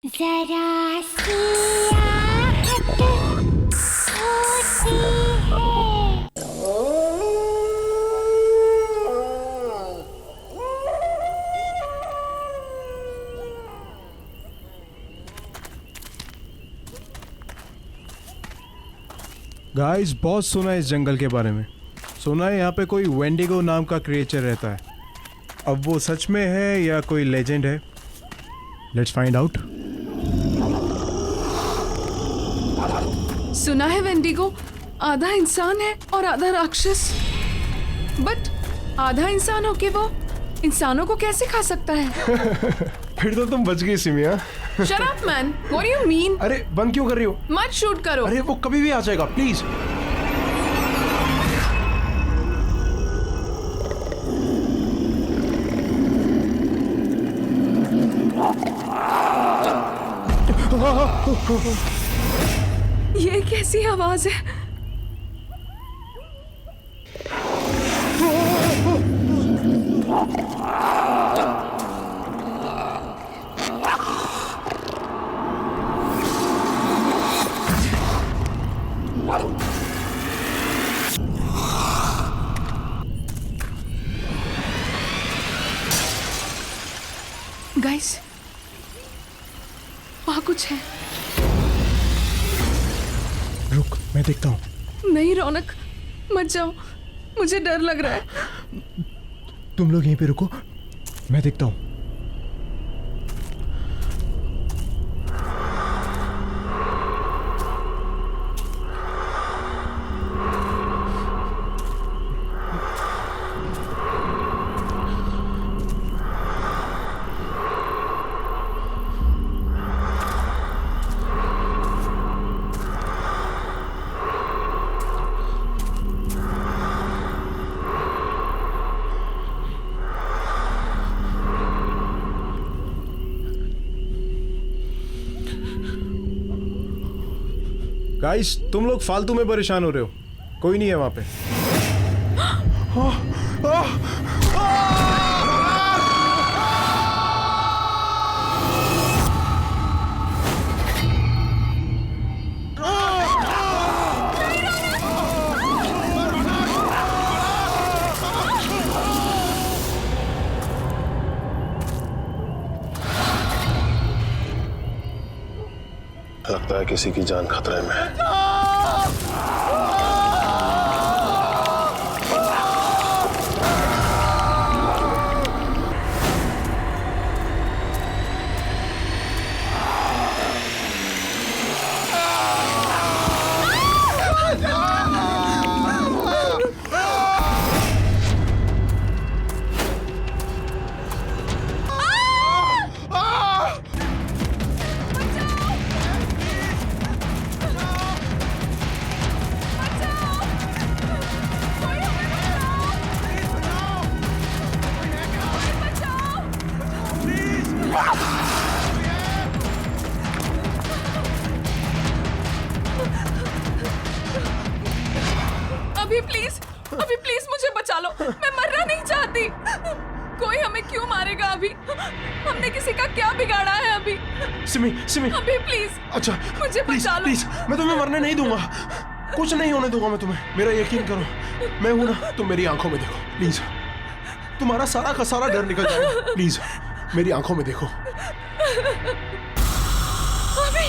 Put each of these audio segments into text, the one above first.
जरा सी आहट होती है। गाइस, बहुत सुना है इस जंगल के बारे में। सुना है यहाँ पे कोई वेंडिगो नाम का क्रिएचर रहता है। अब वो सच में है या कोई लेजेंड है? Let's find out. सुना है वेंडिगो आधा इंसान है और आधा राक्षस। बट आधा इंसान होके वो इंसानों को कैसे खा सकता है? फिर तो तुम बच गई सिमिया। Shut up, man. What do you mean? अरे बंद क्यों कर रही हो? मत शूट करो। अरे वो कभी भी आ जाएगा, प्लीज। ये कैसी आवाज है? गाइस, वहाँ कुछ है। रुक, मैं देखता हूँ। नहीं रौनक, मत जाओ, मुझे डर लग रहा है। तुम लोग यहीं पे रुको, मैं देखता हूँ। गाइस, तुम लोग फालतू में परेशान हो रहे हो। कोई नहीं है वहां पे। लगता है किसी की जान खतरे में है। अभी प्लीज मुझे बचा लो। मैं मरना नहीं चाहती। कोई हमें क्यों मारेगा अभी? हमने किसी का क्या बिगाड़ा है अभी? सिमी, सिमी। अभी प्लीज। अच्छा, मुझे बचा लो। प्लीज, मैं तुम्हें मरने नहीं दूंगा। कुछ नहीं होने दूंगा मैं तुम्हें। मेरा यकीन करो, मैं हूं ना। तुम मेरी आंखों में देखो, प्लीज। तुम्हारा सारा का सारा डर निकल जाएगा। प्लीज मेरी आंखों में देखो। अभी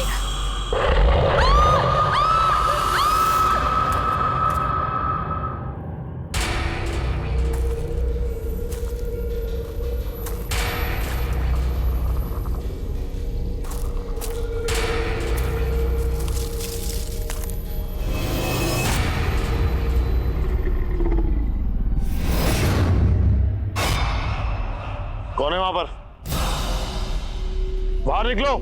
कौन है वहां पर? बाहर निकलो।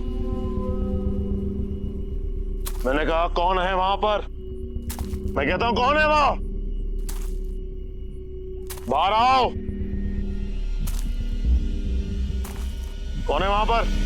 मैंने कहा कौन है वहां पर? मैं कहता हूं कौन है वहां? बाहर आओ। कौन है वहां पर?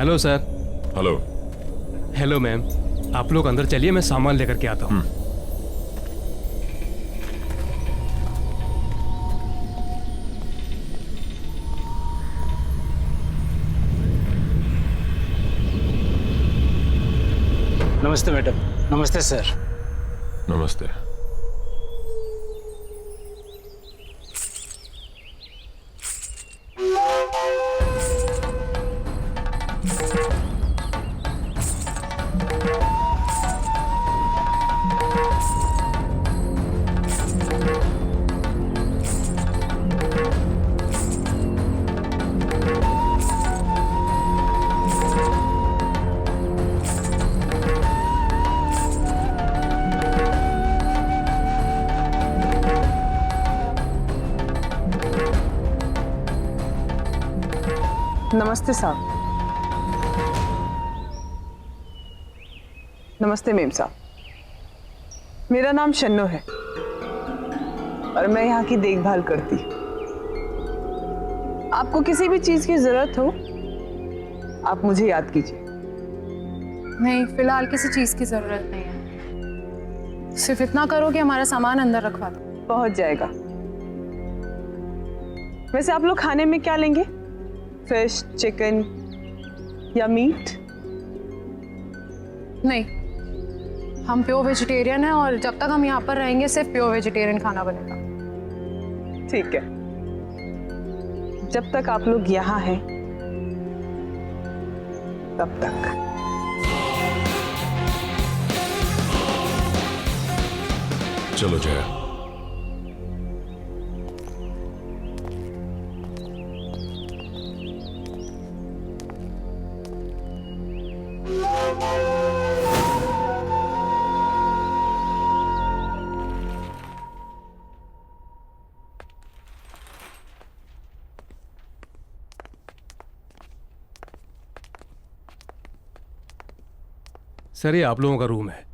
Hello sir. Hello. Hello ma'am, आप लोग अंदर चलिए, मैं सामान लेकर के आता हूँ। नमस्ते मैडम। नमस्ते सर। नमस्ते। नमस्ते साहब। नमस्ते मेम साहब। मेरा नाम शन्नो है और मैं यहाँ की देखभाल करती हूँ। आपको किसी भी चीज की जरूरत हो आप मुझे याद कीजिए। नहीं, फिलहाल किसी चीज की जरूरत नहीं है। सिर्फ इतना करो कि हमारा सामान अंदर रखवा दो। पहुंच जाएगा। वैसे आप लोग खाने में क्या लेंगे? फिश, चिकन या मीट? नहीं, हम प्योर वेजिटेरियन हैं और जब तक हम यहाँ पर रहेंगे सिर्फ प्योर वेजिटेरियन खाना बनेगा। ठीक है, जब तक आप लोग यहाँ हैं तब तक। चलो जया। सर, ये आप लोगों का रूम है।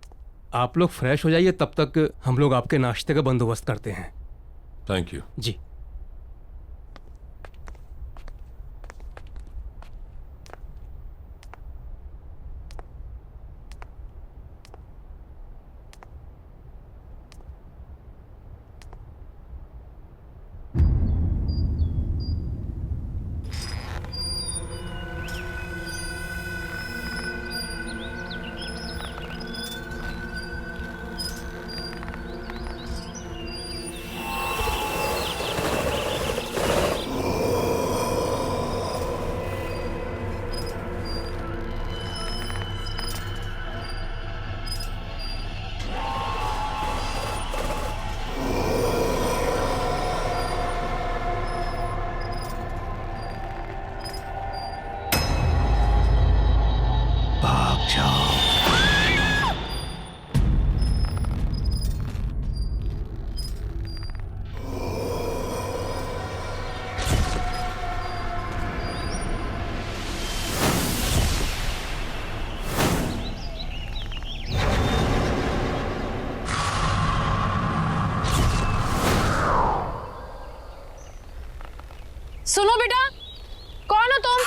आप लोग फ्रेश हो जाइए, तब तक हम लोग आपके नाश्ते का बंदोबस्त करते हैं। Thank you. जी। सुनो बेटा, कौन हो तुम?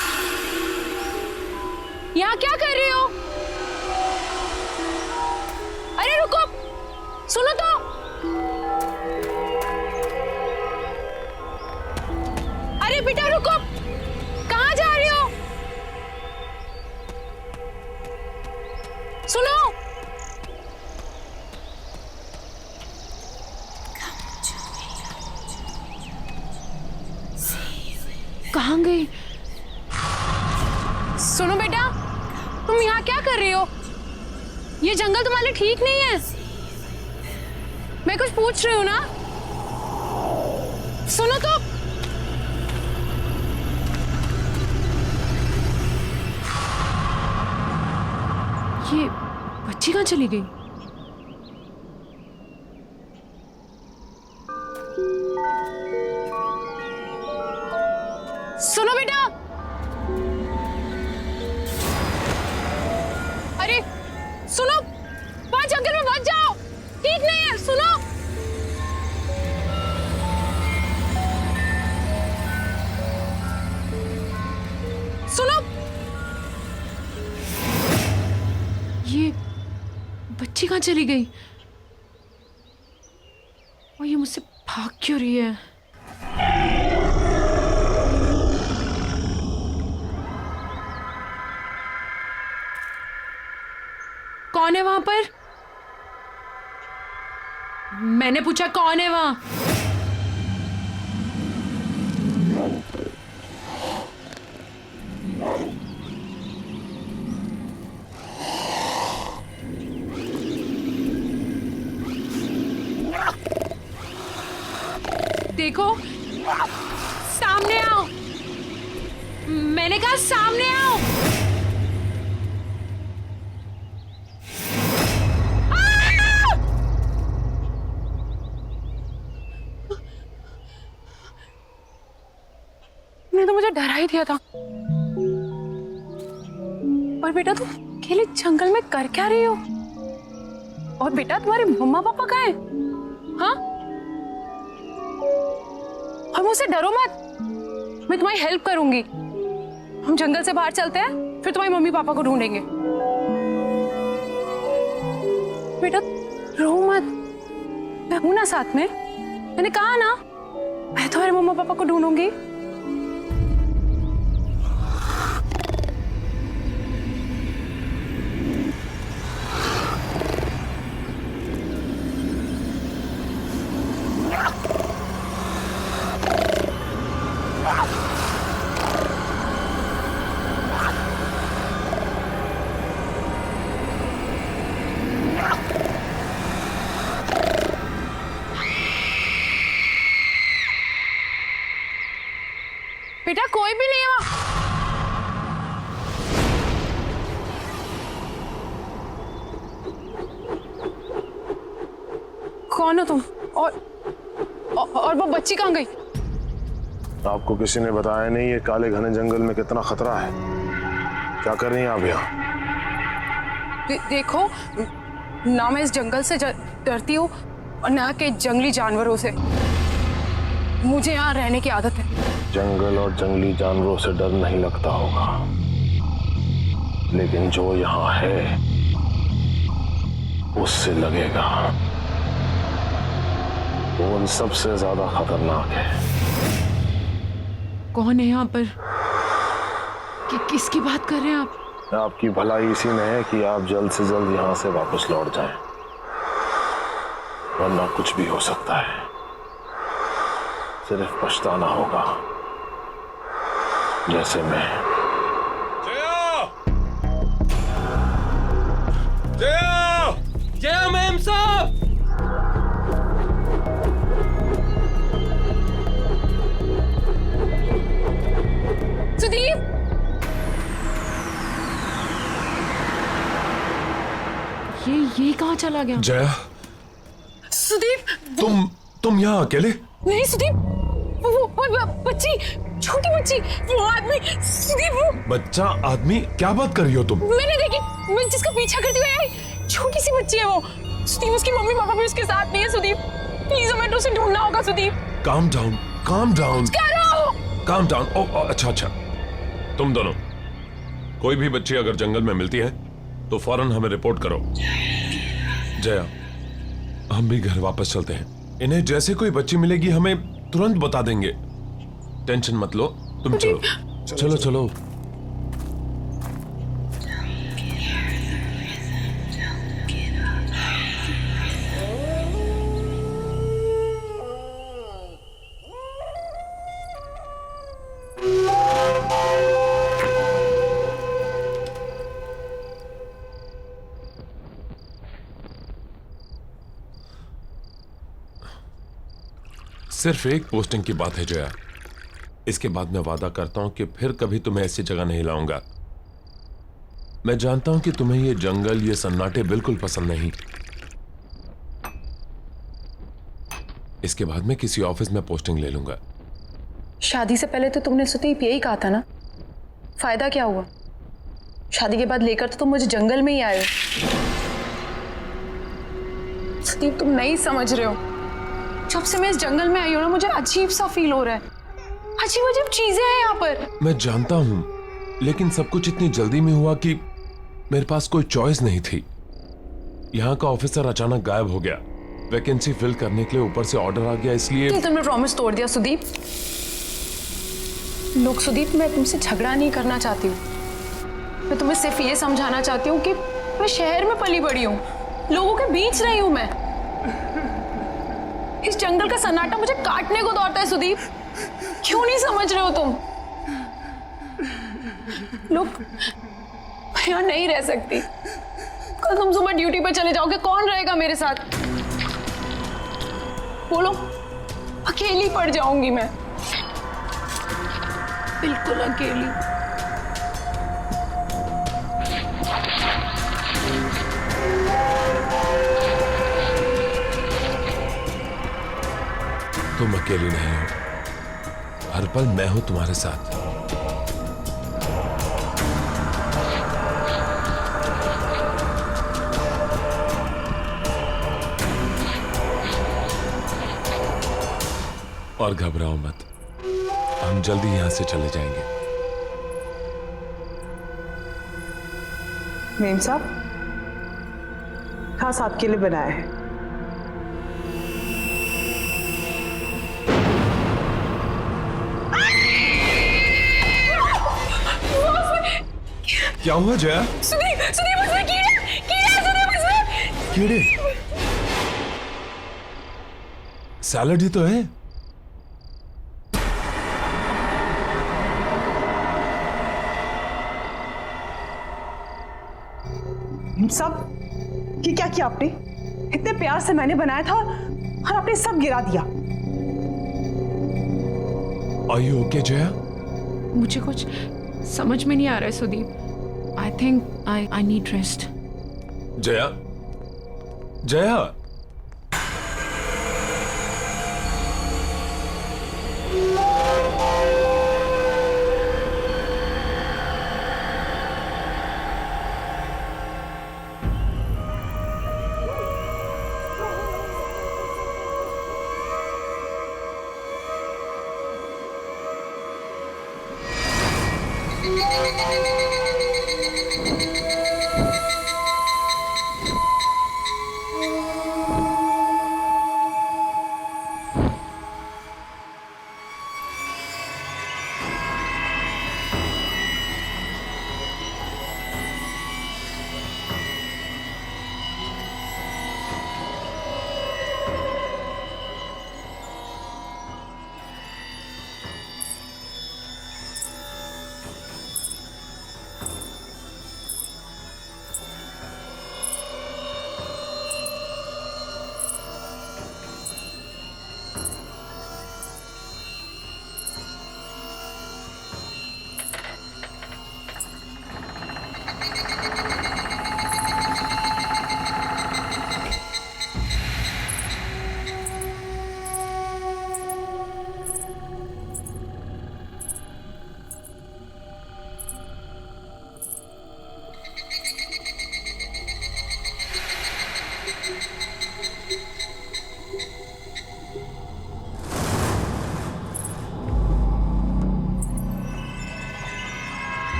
यहाँ क्या कर रही हो? अरे रुको, सुनो तो। अरे बेटा रुको, कहाँ जा रही हो? सुनो। कहाँ गई? सुनो बेटा, तुम यहाँ क्या कर रही हो? ये जंगल तुम्हारे लिए ठीक नहीं है। मैं कुछ पूछ रही हूँ ना। सुनो तो। ये बच्ची कहाँ चली गई? सुनो बेटा। अरे सुनो, वहां जंगल में मत जाओ, ठीक नहीं है। सुनो। सुनो। बच्ची कहाँ चली गई? और ये मुझसे भाग क्यों रही है? कौन है वहां पर? मैंने पूछा कौन है वहां? देखो, सामने आओ। मैंने कहा सामने आओ। तुमने तो मुझे डरा ही दिया था। और बेटा तुम अकेले जंगल में कर क्या रही हो? और बेटा तुम्हारे मम्मा पापा कहाँ हैं? हाँ? और मुझसे डरो मत, मैं तुम्हारी हेल्प करूंगी। हम जंगल से बाहर चलते हैं, फिर तुम्हारी मम्मी पापा को ढूंढेंगे। बेटा रो मत, मैं हूं ना साथ में। मैंने कहा ना, मैं तुम्हारे मम्मा पापा को ढूंढूंगी। बेटा कोई भी नहीं है वहां। कौन हो तुम? और वो बच्ची कहाँ गई? आपको किसी ने बताया नहीं ये काले घने जंगल में कितना खतरा है? क्या कर रही हैं आप यहाँ? देखो ना, मैं इस जंगल से डरती हूँ और ना के जंगली जानवरों से। मुझे यहाँ रहने की आदत है। जंगल और जंगली जानवरों से डर नहीं लगता होगा, लेकिन जो यहाँ है उससे लगेगा। वो उन सबसे ज्यादा खतरनाक है। कौन है यहाँ पर? किसकी बात कर रहे हैं आप? आपकी भलाई इसी में है कि आप जल्द से जल्द यहाँ से वापस लौट जाएं, वरना कुछ भी हो सकता है। सिर्फ पछताना होगा, जैसे मैं। जया मैम साहब! सुदीप! ये कहाँ चला गया? जया, सुदीप! तुम यहाँ अकेले? नहीं सुदीप, वो बच्ची, छोटी बच्ची, वो आदमी, सुदीप वो बच्चा आदमी? क्या बात कर रही हो तुम? मैंने देखी, मैं जिसका पीछा करती हुई आई, छोटी सी बच्ची है वो। सुदीप उसकी मम्मी पापा भी उसके साथ नहीं है। सुदीप प्लीज हमें उसे ढूंढना होगा। Sudeep calm down, calm down, calm down. ओ अच्छा, तुम दोनों कोई भी बच्ची अगर जंगल में मिलती है तो फौरन हमें रिपोर्ट करो। जया, हम भी घर वापस चलते हैं। इन्हें जैसे कोई बच्ची मिलेगी हमें तुरंत बता देंगे। टेंशन मत लो, तुम चलो चलो। सिर्फ एक पोस्टिंग की बात है जया, इसके बाद मैं वादा करता हूं कि फिर कभी तुम्हें ऐसी जगह नहीं लाऊंगा। मैं जानता हूं कि तुम्हें ये जंगल, ये सन्नाटे बिल्कुल पसंद नहीं। इसके बाद मैं किसी ऑफिस में पोस्टिंग ले लूंगा। शादी से पहले तो तुमने सुदीप यही कहा था ना, फायदा क्या हुआ? शादी के बाद लेकर तो तुम मुझे जंगल में ही आए हो। सुदीप तुम नहीं समझ रहे हो, जब से मैं इस जंगल में आई हूं ना, मुझे अजीब सा फील हो रहा है। अजीब अजीब चीजें हैं यहाँ पर। मैं जानता हूं, लेकिन सब कुछ इतनी जल्दी में हुआ कि मेरे पास कोई चॉइस नहीं थी। यहाँ का ऑफिसर अचानक गायब हो गया। वैकेंसी फिल करने के लिए ऊपर से ऑर्डर आ गया, इसलिए तुमने प्रॉमिस तोड़ दिया सुदीप। लोग सुदीप, मैं तुमसे झगड़ा नहीं करना चाहती हूँ। मैं तुम्हें सिर्फ ये समझाना चाहती हूँ कि मैं शहर में पली बड़ी हूँ, लोगों के बीच रही हूँ मैं। इस जंगल का सन्नाटा मुझे काटने को दौड़ता है सुदीप। क्यों नहीं समझ रहे हो तुम? लोग, मैं यहाँ नहीं रह सकती। कल तुम सुबह ड्यूटी पे चले जाओगे, कौन रहेगा मेरे साथ? बोलो, अकेली पड़ जाऊंगी मैं, बिल्कुल अकेली। तुम अकेली नहीं हो, हर पल मैं हूं तुम्हारे साथ। और घबराओ मत, हम जल्दी यहां से चले जाएंगे। मेम साहब, खास आपके लिए बनाया है। क्या हुआ जया? सुदीप, सुदीप उसमें कीड़े, कीड़े सुदीप उसमें। कीड़े? सैलड ही तो है। सब ये क्या किया आपने? इतने प्यार से मैंने बनाया था और आपने सब गिरा दिया। Are you okay, Jaya? मुझे कुछ समझ में नहीं आ रहा है Sudeep. I think I need rest. Jaya, Jaya,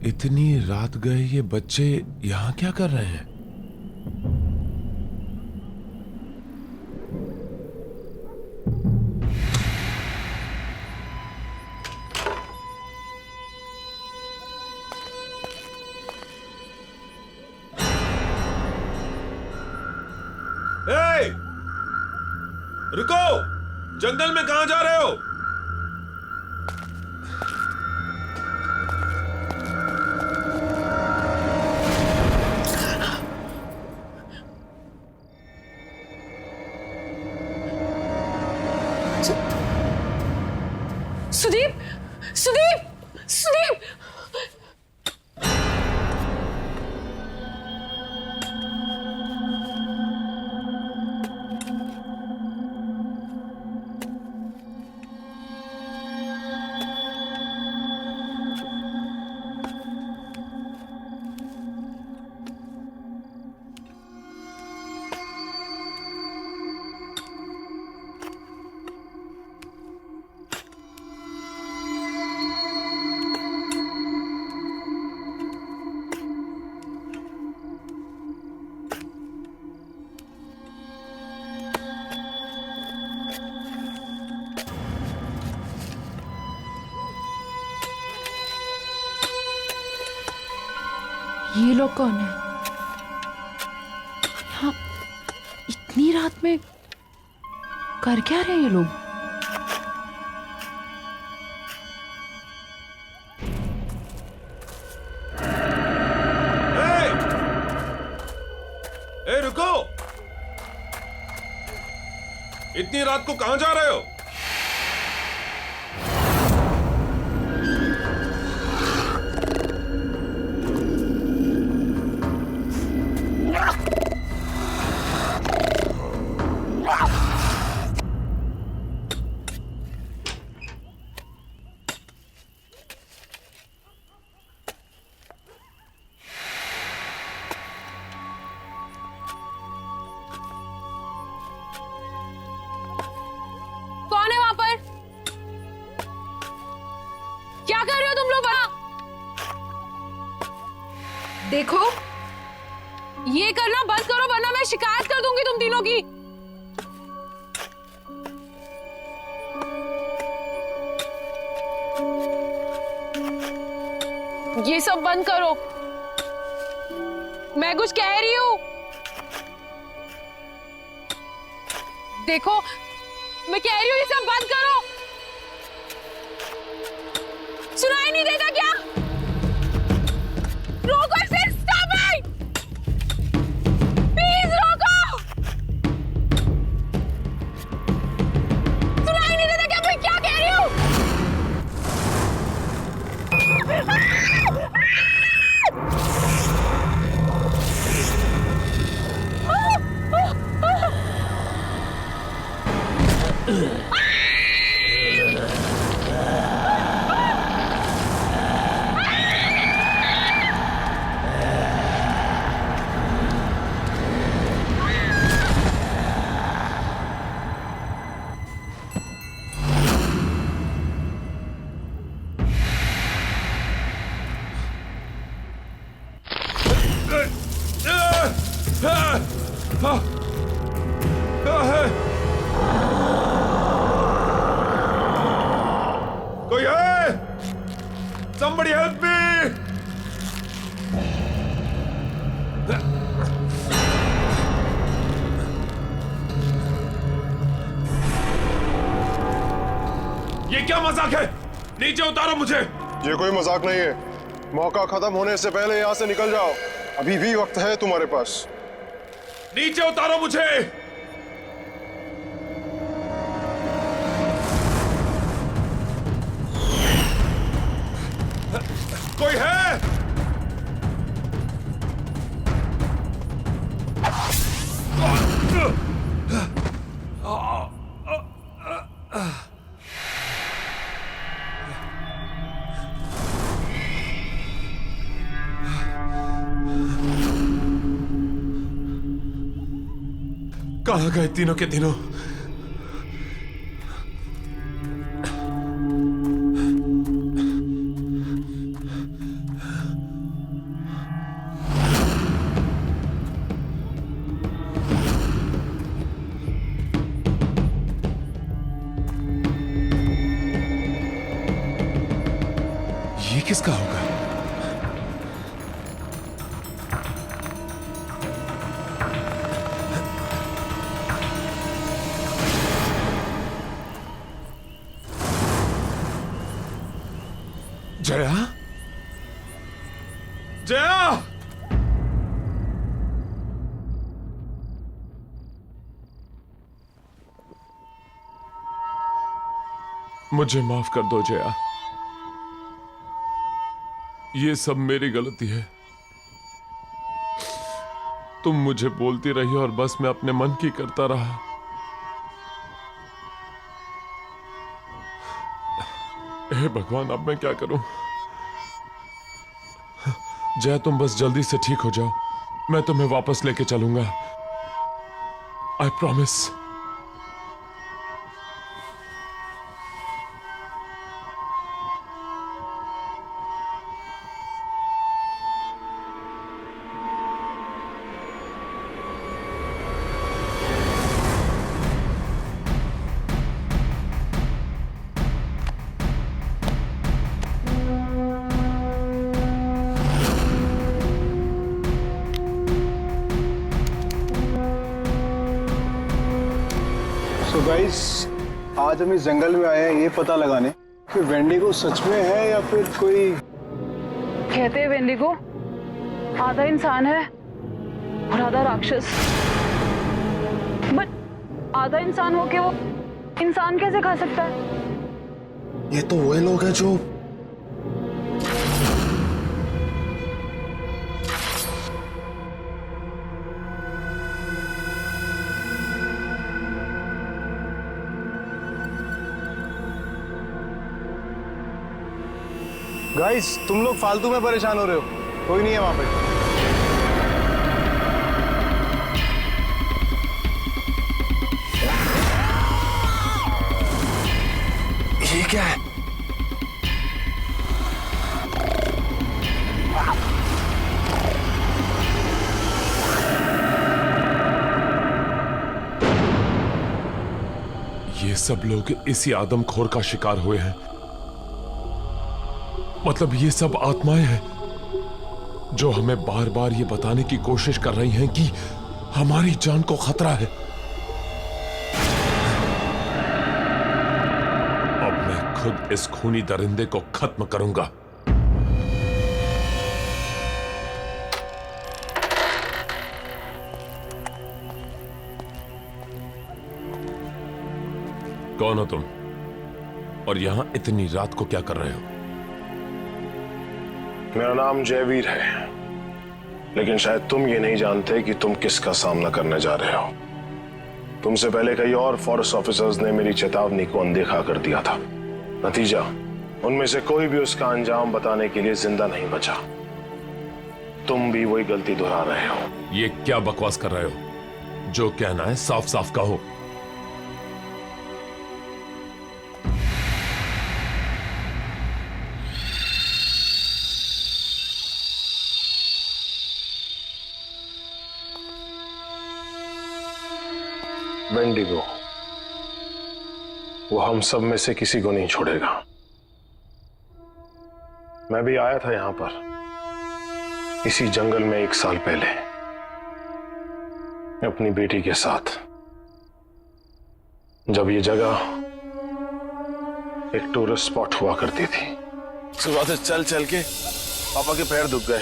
इतनी रात गए ये बच्चे यहां क्या कर रहे हैं? रुको! जंगल में कहां जा रहे हो? सुदीप! सुदीप! सुदीप! ये लोग कौन है? हाँ, इतनी रात में कर क्या रहे हैं ये लोग? ए, रुको! इतनी रात को कहां जा रहे हो? कौन है वहां पर? क्या कर रहे हो तुम लोग वहां? देखो, ये करना बंद करो वरना मैं शिकायत कर दूंगी तुम तीनों की। ये सब बंद करो, मैं कुछ कह रही हूं। देखो, मैं कह रही हूँ ये सब बंद करो। सुनाई नहीं देता क्या? रोको इसे, स्टॉप इट! प्लीज रोको! सुनाई नहीं देता क्या मैं क्या कह रही हूँ? कोई है? Somebody help me! ये क्या मजाक है? नीचे उतारो मुझे। ये कोई मजाक नहीं है। मौका खत्म होने से पहले यहाँ से निकल जाओ। अभी भी वक्त है तुम्हारे पास। नीचे उतारो मुझे। कोई है? कहां गए तीनों के तीनों? ये किसका होगा? जया? जया! मुझे माफ कर दो जया, ये सब मेरी गलती है। तुम मुझे बोलती रही और बस मैं अपने मन की करता रहा। हे भगवान, अब मैं क्या करूं? जया, तुम बस जल्दी से ठीक हो जाओ, मैं तुम्हें वापस लेके चलूंगा। I promise. तो गाइस, आज हम इस जंगल में आए हैं ये पता लगाने कि वेंडिगो सच में है या फिर कोई। कहते हैं वेंडिगो आधा इंसान है और आधा राक्षस। बट आधा इंसान होके वो इंसान कैसे खा सकता है? ये तो वही लोग हैं जो गाइस, तुम लोग फालतू में परेशान हो रहे हो, कोई नहीं है वहां पे। ये क्या है? ये सब लोग इसी आदमखोर का शिकार हुए हैं। मतलब ये सब आत्माएं हैं जो हमें बार बार ये बताने की कोशिश कर रही हैं कि हमारी जान को खतरा है। अब मैं खुद इस खूनी दरिंदे को खत्म करूंगा। कौन हो तुम? और यहां इतनी रात को क्या कर रहे हो? मेरा नाम जयवीर है, लेकिन शायद तुम ये नहीं जानते कि तुम किसका सामना करने जा रहे हो। तुमसे पहले कई और फॉरेस्ट ऑफिसर्स ने मेरी चेतावनी को अनदेखा कर दिया था। नतीजा, उनमें से कोई भी उसका अंजाम बताने के लिए जिंदा नहीं बचा। तुम भी वही गलती दोहरा रहे हो। ये क्या बकवास कर रहे हो? जो कहना है साफ साफ कहो। वेंडिगो, वो हम सब में से किसी को नहीं छोड़ेगा। मैं भी आया था यहां पर इसी जंगल में 1 साल पहले अपनी बेटी के साथ, जब ये जगह एक टूरिस्ट स्पॉट हुआ करती थी। सुबह से चल चल के पापा के पैर दुख गए।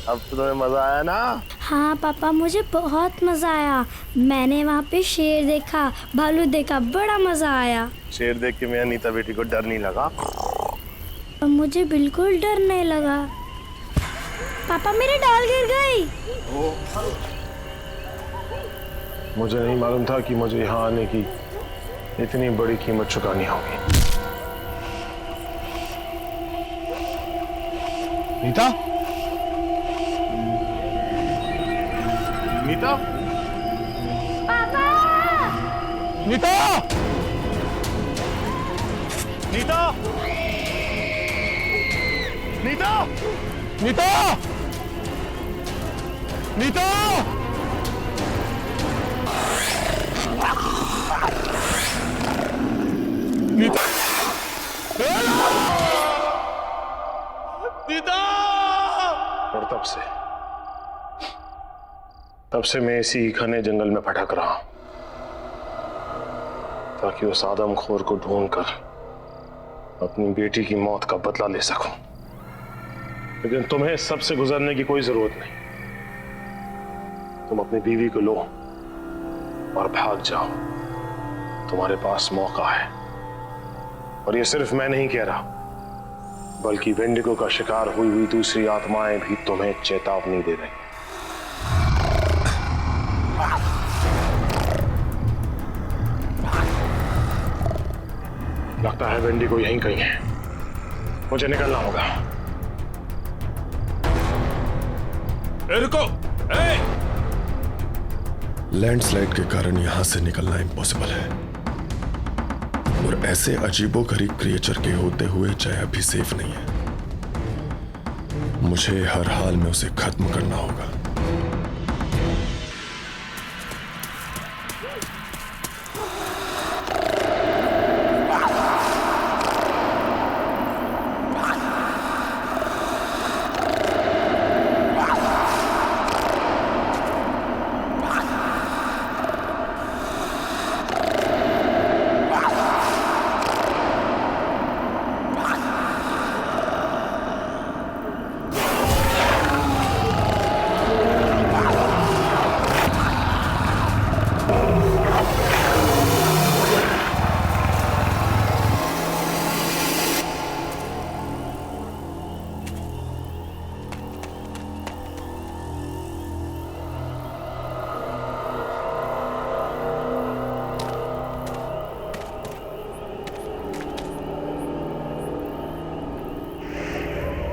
अब तो तुम्हें मजा आया ना? हाँ पापा, मुझे बहुत मजा आया। मैंने वहाँ पे शेर देखा, भालू देखा, बड़ा मजा आया। शेर देख के मेरी अनीता बेटी को डर नहीं लगा? और मुझे बिल्कुल डर नहीं लगा। पापा, मेरी डॉल गिर गई। मुझे नहीं मालूम था कि मुझे यहाँ आने की इतनी बड़ी कीमत चुकानी होगी। नीता? नीता? पापा! नीता! नीता! नीता! नीता! नीता! नीता! और तब से मैं इसी घने जंगल में भटक रहा हूं ताकि उस आदमखोर को ढूंढकर अपनी बेटी की मौत का बदला ले सकूं। लेकिन तुम्हें इस सब से गुजरने की कोई जरूरत नहीं। तुम अपनी बीवी को लो और भाग जाओ। तुम्हारे पास मौका है। और ये सिर्फ मैं नहीं कह रहा, बल्कि वेंडिगो का शिकार हुई हुई दूसरी आत्माएं भी तुम्हें चेतावनी दे रही। लगता है वेंडिगो यहीं कहीं है। मुझे निकलना होगा। रुको! लैंडस्लाइड के कारण यहां से निकलना इम्पॉसिबल है, और ऐसे अजीबोगरीब क्रिएचर के होते हुए जया भी सेफ नहीं है। मुझे हर हाल में उसे खत्म करना होगा।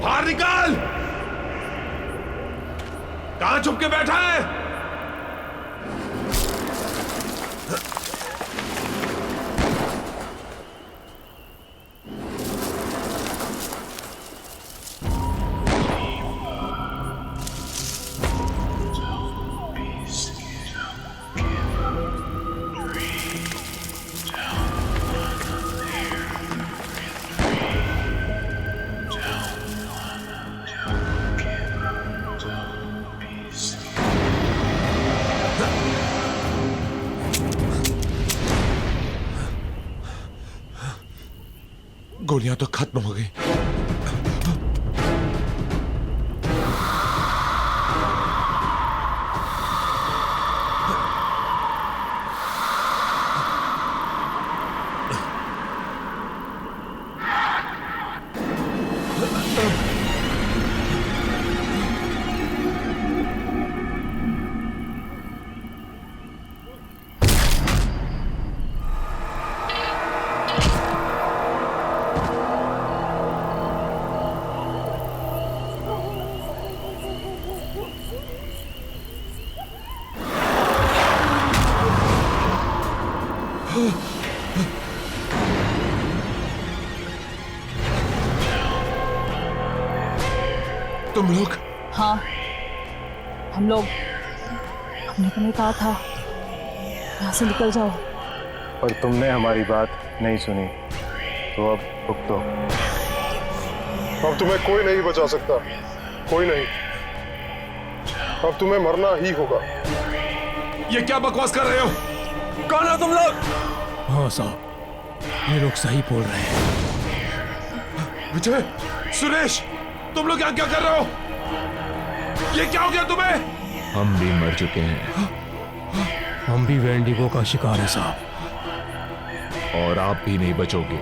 बाहर निकाल! कहां छुप के बैठा है? गोलियां तो खत्म हो गई। तुम लोग? हाँ, हम लोग। हमने तुम्हें कहा था यहाँ से निकल जाओ, पर तुमने हमारी बात नहीं सुनी, तो अब भुगतो। अब तुम्हें कोई नहीं बचा सकता, कोई नहीं। अब तुम्हें मरना ही होगा। ये क्या बकवास कर रहे हो? कौन हो तुम लोग? हाँ साहब, ये लोग सही बोल रहे हैं। विजय, सुरेश, तुम लोग यहाँ क्या कर रहे हो? ये क्या हो गया तुम्हें? हम भी मर चुके हैं। हम भी वेंडिगो का शिकार है साहब, और आप भी नहीं बचोगे।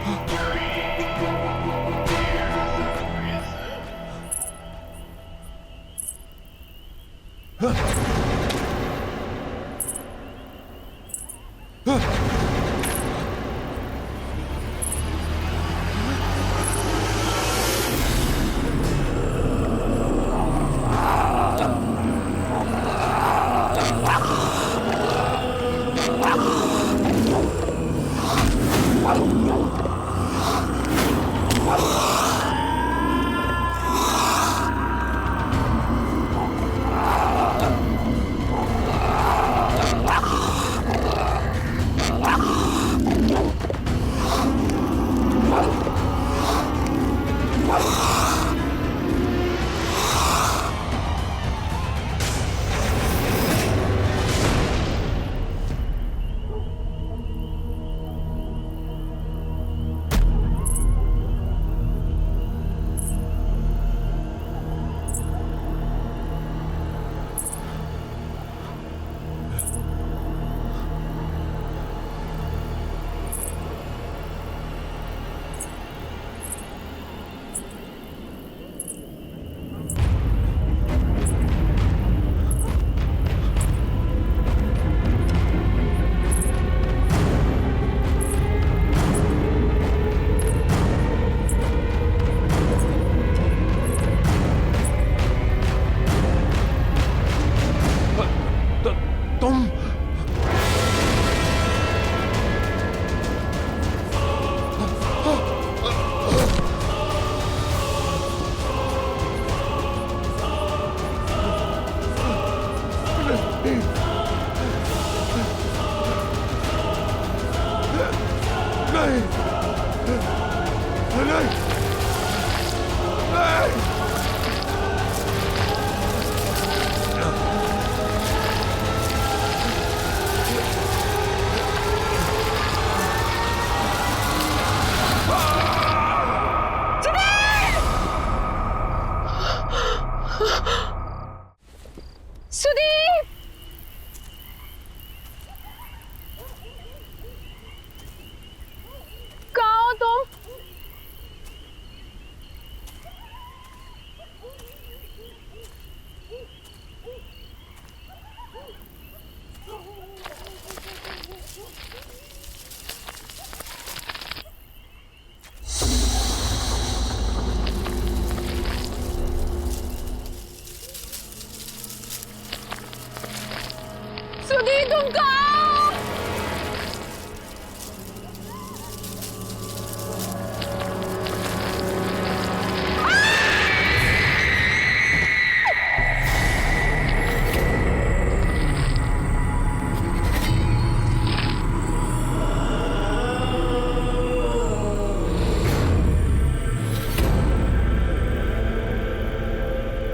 तुम कहाँ हो?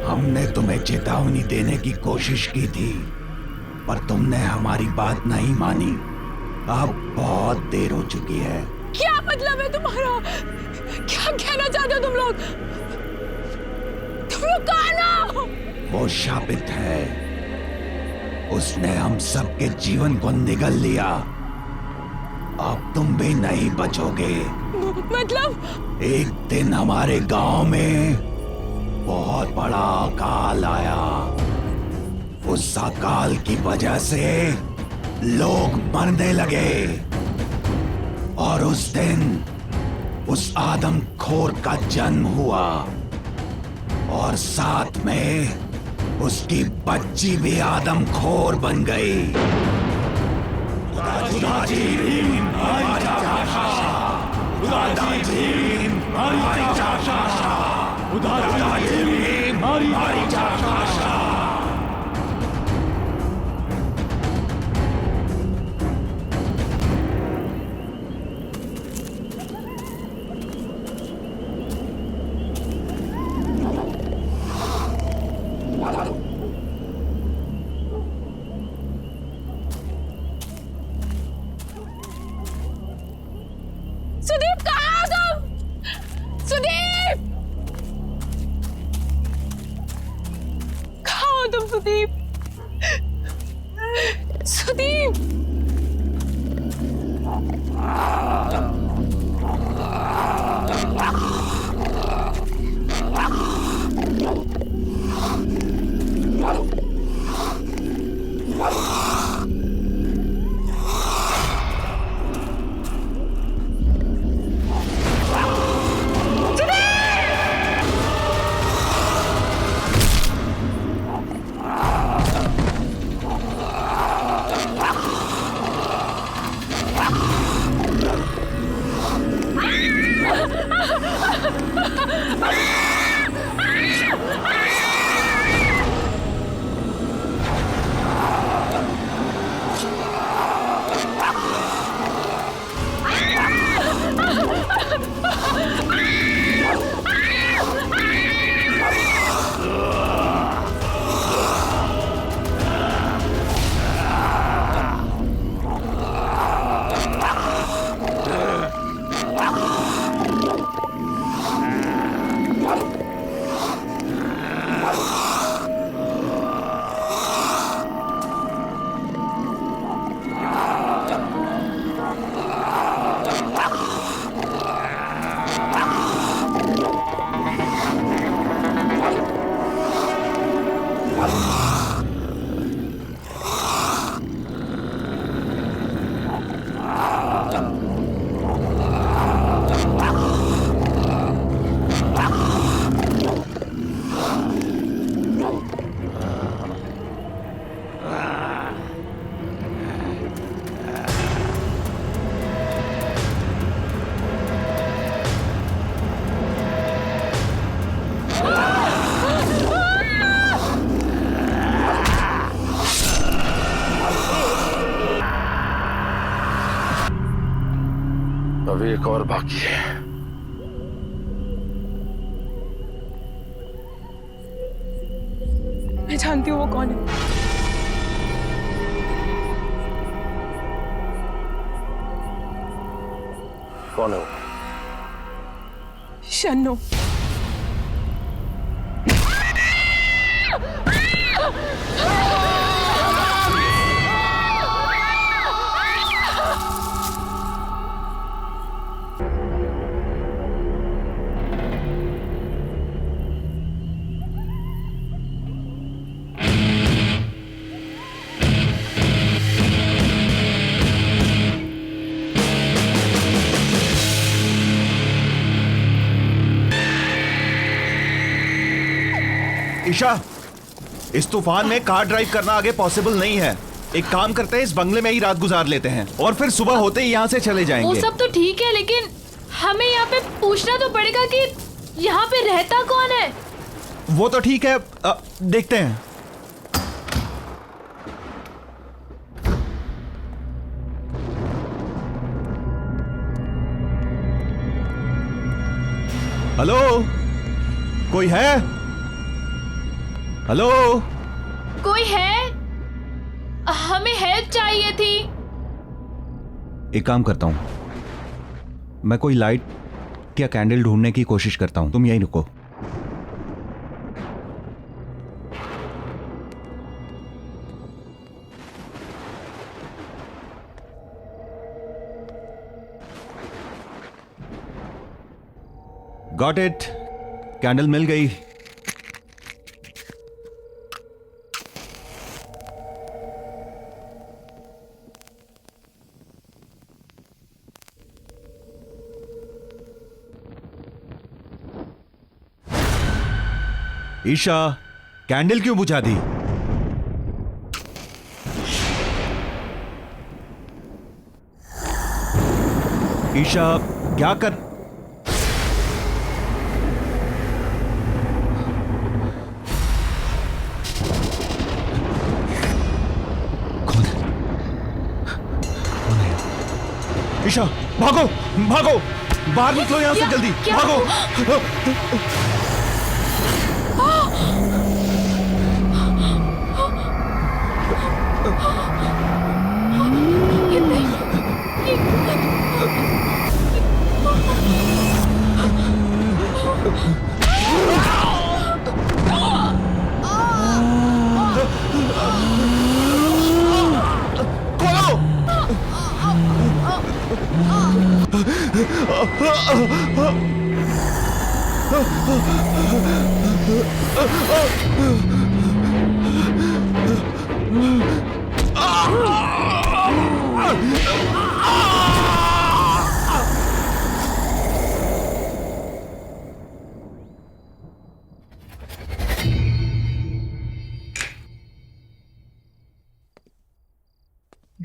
हमने तुम्हें चेतावनी देने की कोशिश की थी, पर तुमने हमारी बात नहीं मानी। अब बहुत देर हो चुकी है। क्या मतलब है तुम्हारा? क्या कहना चाहते हो तुम लोग? तुम लोग कहाँ हो? वो शापित है, उसने हम सबके जीवन को निगल लिया। अब तुम भी नहीं बचोगे। मतलब? एक दिन हमारे गांव में बहुत बड़ा अकाल आया। उस अकाल की वजह से लोग मरने लगे, और उस दिन उस आदमखोर का जन्म हुआ, और साथ में उसकी बच्ची भी आदमखोर बन गई। सुदीप कहाँ हो तुम? सुदीप कहाँ हो तुम? सुदीप, सुदीप। अभी एक और बाकी है। मैं जानती हूँ वो कौन है। कौन है वो? शन्नो। ईशा, इस तूफान में कार ड्राइव करना आगे पॉसिबल नहीं है। एक काम करते हैं, इस बंगले में ही रात गुजार लेते हैं और फिर सुबह होते ही यहाँ से चले वो जाएंगे। सब तो ठीक है, लेकिन हमें यहाँ पे पूछना तो पड़ेगा कि यहाँ पे रहता कौन है। वो तो ठीक है, देखते हैं। हेलो, कोई है? हेलो, कोई है? हमें हेल्प चाहिए थी। एक काम करता हूं, मैं कोई लाइट या कैंडल ढूंढने की कोशिश करता हूं, तुम यहीं रुको। गॉट इट, कैंडल मिल गई। ईशा, कैंडल क्यों बुझा दी? ईशा, क्या कर? कौन है? ईशा, भागो भागो, बाहर निकलो यहां से जल्दी, भागो।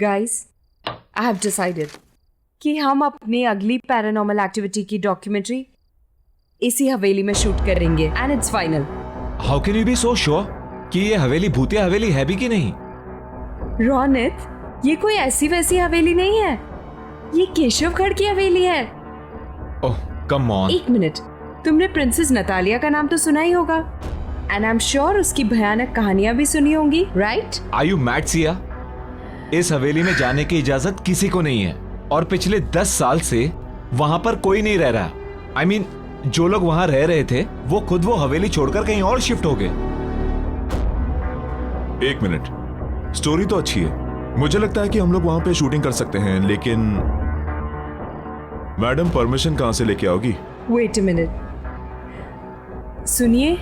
Guys, I have decided कि हम अपनी अगली पैरानॉर्मल एक्टिविटी की डॉक्यूमेंट्री इसी हवेली में शूट करेंगे and it's final. How can you be so sure कि ये हवेली भूतिया हवेली है भी कि नहीं? रोनित, ये कोई ऐसी वैसी हवेली नहीं है, ये केशवगढ़ की हवेली है। ओह कम ऑन। एक मिनट, तुमने प्रिंसेस नतालिया का नाम तो सुना ही होगा एंड आई एम श्योर उसकी भयानक कहानियां भी सुनी होंगी, right? Are you mad Siya? इस हवेली में जाने की इजाजत किसी को नहीं है और पिछले 10 साल से वहां पर कोई नहीं रह रहा। I mean, जो लोग वहां रह रहे थे वो खुद वो हवेली छोड़कर कहीं और शिफ्ट हो गए। एक मिनट, स्टोरी तो अच्छी है, मुझे लगता है कि हम लोग वहां पे शूटिंग कर सकते हैं, लेकिन मैडम परमिशन कहां से लेके आओगी? वेट अ मिनट, सुनिए।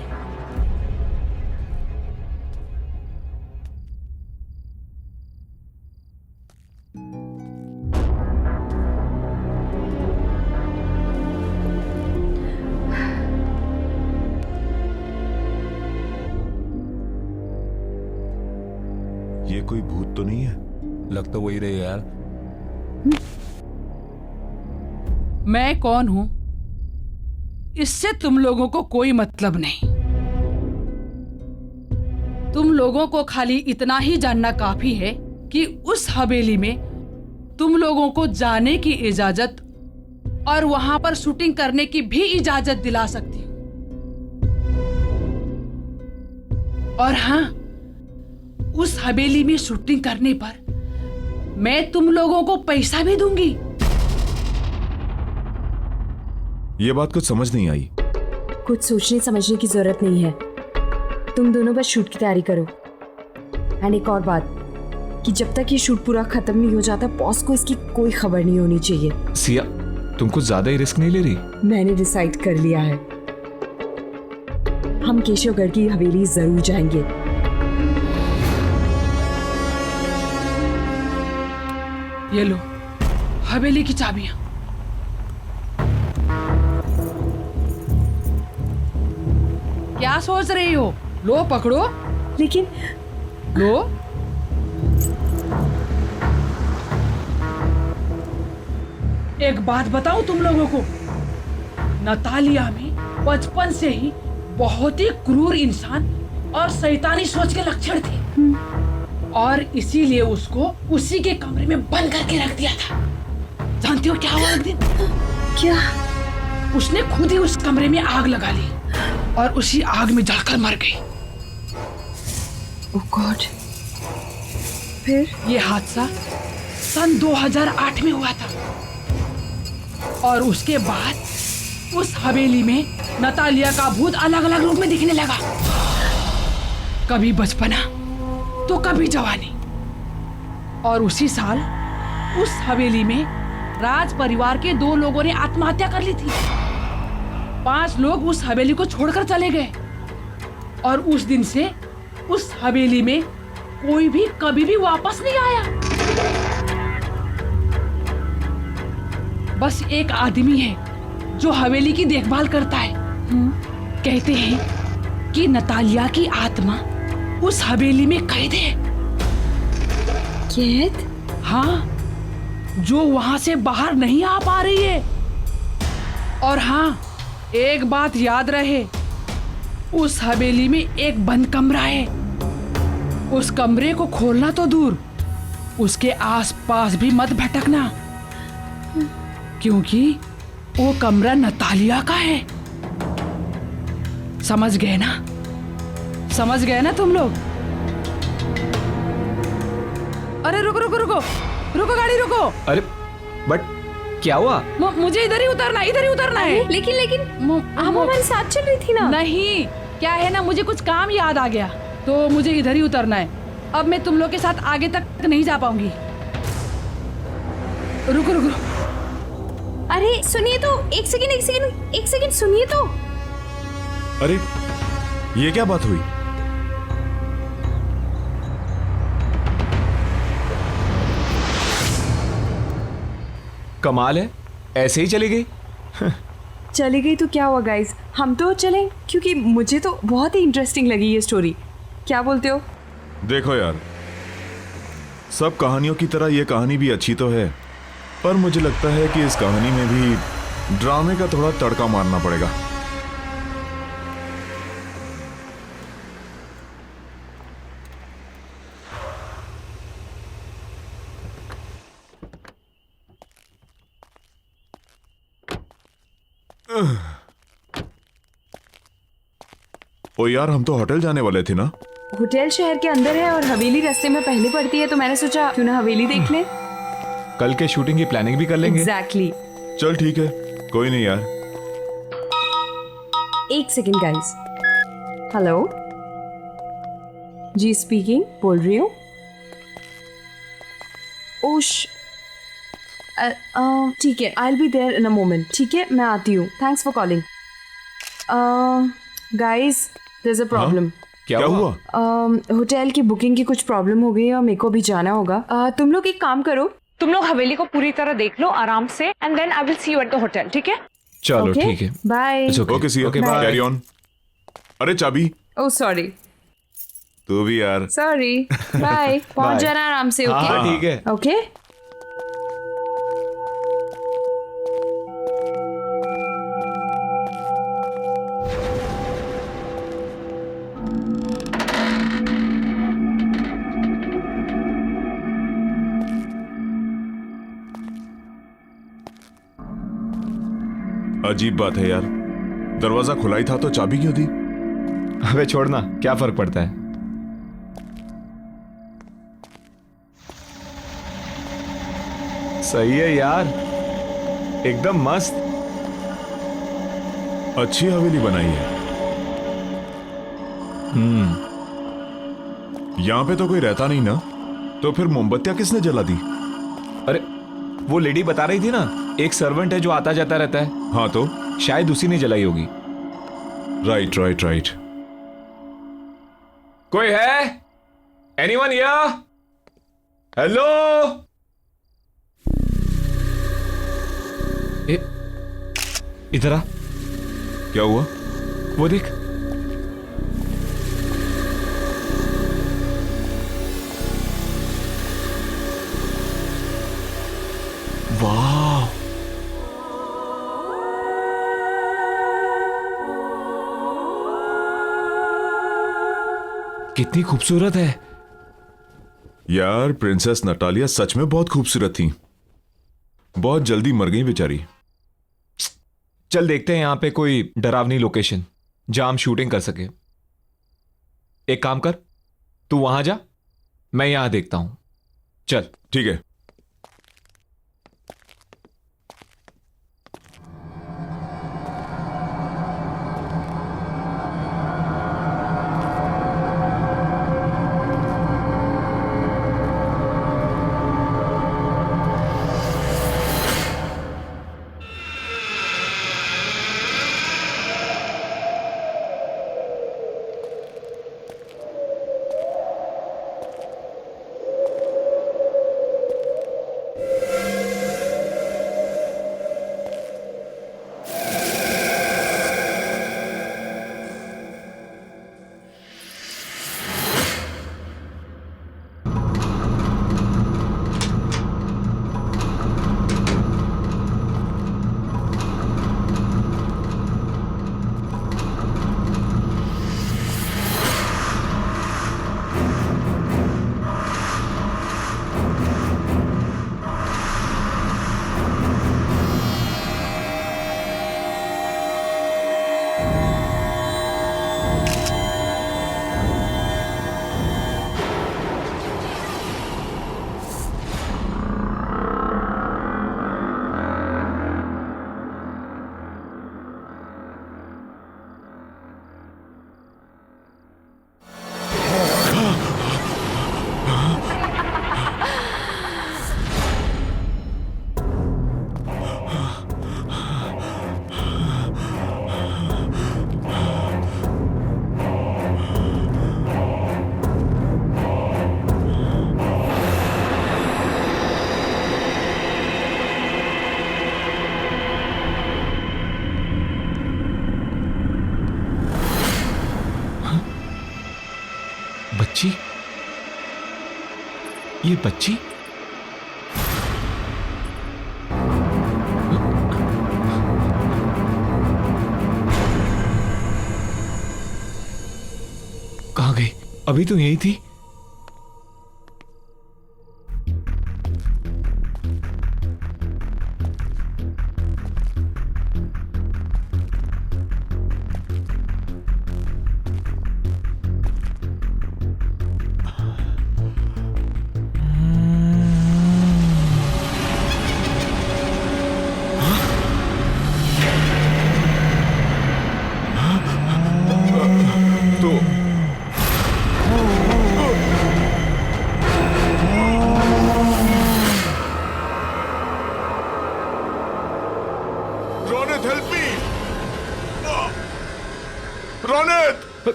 ये कोई भूत तो नहीं है? लग तो वही रहे यार। मैं कौन हूं इससे तुम लोगों को कोई मतलब नहीं। तुम लोगों को खाली इतना ही जानना काफी है कि उस हवेली में तुम लोगों को जाने की इजाजत और वहां पर शूटिंग करने की भी इजाजत दिला सकती हूं। और हां, उस हवेली में शूटिंग करने पर मैं तुम लोगों को पैसा भी दूंगी। ये बात कुछ समझ नहीं आई। कुछ सोचने समझने की जरूरत नहीं है, तुम दोनों बस शूट की तैयारी करो। एंड एक और बात कि जब तक ये शूट पूरा खत्म नहीं हो जाता बॉस को इसकी कोई खबर नहीं होनी चाहिए। सिया, तुम कुछ ज्यादा ही रिस्क नहीं ले रही? मैंने डिसाइड कर लिया है, हम केशवगढ़ की हवेली जरूर जाएंगे। ये लो हवेली की चाबियां। क्या सोच रही हो? लो पकड़ो। लेकिन लो। एक बात बताऊं तुम लोगों को, नतालिया में बचपन से ही बहुत ही क्रूर इंसान और शैतानी सोच के लक्षण थे और इसीलिए उसको उसी के कमरे में बंद करके रख दिया था। जानती हो क्या हुआ एक दिन? क्या? उसने खुद ही उस कमरे में आग लगा ली और उसी आग में जलकर मर गई। ओह गॉड। फिर? ये हादसा सन 2008 में हुआ था और उसके बाद उस हवेली में नतालिया का भूत अलग अलग रूप में दिखने लगा। कभी बचपना तो कभी जवानी। और उसी साल उस हवेली में राज परिवार के 2 लोगों ने आत्महत्या कर ली थी। 5 लोग उस हवेली को छोड़कर चले गए और उस दिन से उस हवेली में कोई भी कभी भी वापस नहीं आया। बस एक आदमी है जो हवेली की देखभाल करता है। कहते हैं कि नतालिया की आत्मा उस हवेली में कैद है। कैद? हाँ, जो वहां से बाहर नहीं आ पा रही है। और हाँ, एक बात याद रहे, उस हवेली में एक बंद कमरा है। उस कमरे को खोलना तो दूर, उसके आसपास भी मत भटकना, क्योंकि वो कमरा नतालिया का है। समझ गए ना? समझ गए ना तुम लोग? अरे रुको रुको रुको रुको, गाड़ी रुको। अरे बट क्या हुआ? मुझे इधर ही उतरना है। लेकिन आप हमारे साथ चल रही थी ना? नहीं, क्या है ना, मुझे कुछ काम याद आ गया तो मुझे इधर ही उतरना है। अब मैं तुम लोग के साथ आगे तक नहीं जा पाऊंगी। रुको रुको। अरे सुनिए तो, एक सेकंड सुनिए तो। अरे ये क्या बात हुई? कमाल है, ऐसे ही चली गई। चली गई तो क्या हुआ गाइस, हम तो चलें, क्योंकि मुझे तो बहुत ही इंटरेस्टिंग लगी ये स्टोरी। क्या बोलते हो? देखो यार, सब कहानियों की तरह ये कहानी भी अच्छी तो है, पर मुझे लगता है कि इस कहानी में भी ड्रामे का थोड़ा तड़का मारना पड़ेगा। ओ यार, हम तो होटल जाने वाले थे ना? होटल शहर के अंदर है और हवेली रास्ते में पहले पड़ती है, तो मैंने सोचा क्यों ना हवेली देख लें। कल के शूटिंग की प्लानिंग भी कर लेंगे। एग्जैक्टली। चल ठीक है, कोई नहीं यार। एक सेकंड गाइस। हेलो जी, स्पीकिंग, बोल रही हूँ। ओश, ठीक है, I will be there in a moment. ठीक है, मैं आती हूँ। Thanks for calling. Guys, there is a problem. क्या हुआ? होटल की बुकिंग की कुछ प्रॉब्लम हो गई है और मेरे को भी जाना होगा। तुम लोग एक काम करो, तुम लोग हवेली को पूरी तरह देख लो आराम से, and then I will see you at the hotel. ठीक है? चलो ठीक है, bye. Okay see you, carry on. अरे चाबी। Oh sorry. तू भी यार। Sorry, bye. पहुंच जाना आराम से। ओके हाँ ठीक है। ओके। अजीब बात है यार, दरवाजा खुला ही था तो चाबी क्यों दी? अबे छोड़ना, क्या फर्क पड़ता है। सही है यार, एकदम मस्त। अच्छी हवेली बनाई है। यहां पे तो कोई रहता नहीं ना, तो फिर मोमबत्तियां किसने जला दी? अरे वो लेडी बता रही थी ना, एक सर्वेंट है जो आता जाता रहता है। हाँ तो शायद उसी ने जलाई होगी। Right right right. कोई है? Anyone here? हेलो? इधर आ। क्या हुआ? वो देख। वाह, कितनी खूबसूरत है। यार प्रिंसेस नटालिया सच में बहुत खूबसूरत थी। बहुत जल्दी मर गई बेचारी। चल देखते हैं यहां पे कोई डरावनी लोकेशन जहां हम शूटिंग कर सके। एक काम कर, तू वहां जा, मैं यहां देखता हूं। चल ठीक है। बच्ची, ये बच्ची कहां गई? अभी तो यही थी।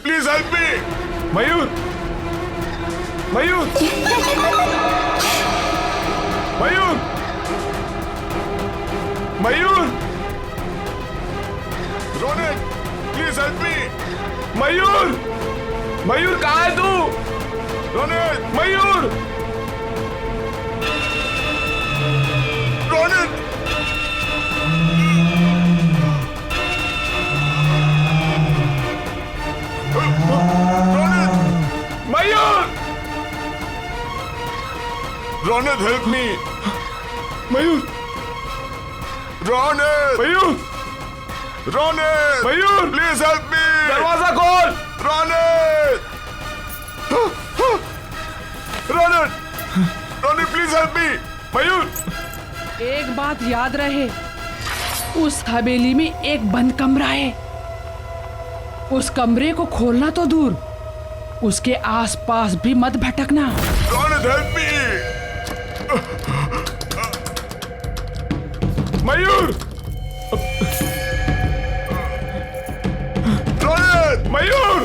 Please help me. Mayur, Mayur, Mayur, Mayur, Ronit please help me. Mayur, Mayur कहाँ है तू? Ronit, Mayur, Ronit, Mayur, Ronit help me. Mayur, Ronit, Mayur, Ronit, Mayur please help me. दरवाजा खोल। Ronit, Ronit, Ronit please help me. Mayur, एक बात याद रहे, उस हवेली में एक बंद कमरा है। उस कमरे को खोलना तो दूर, उसके आसपास भी मत भटकना। Ronit help me. मयूर, रोनित, मयूर,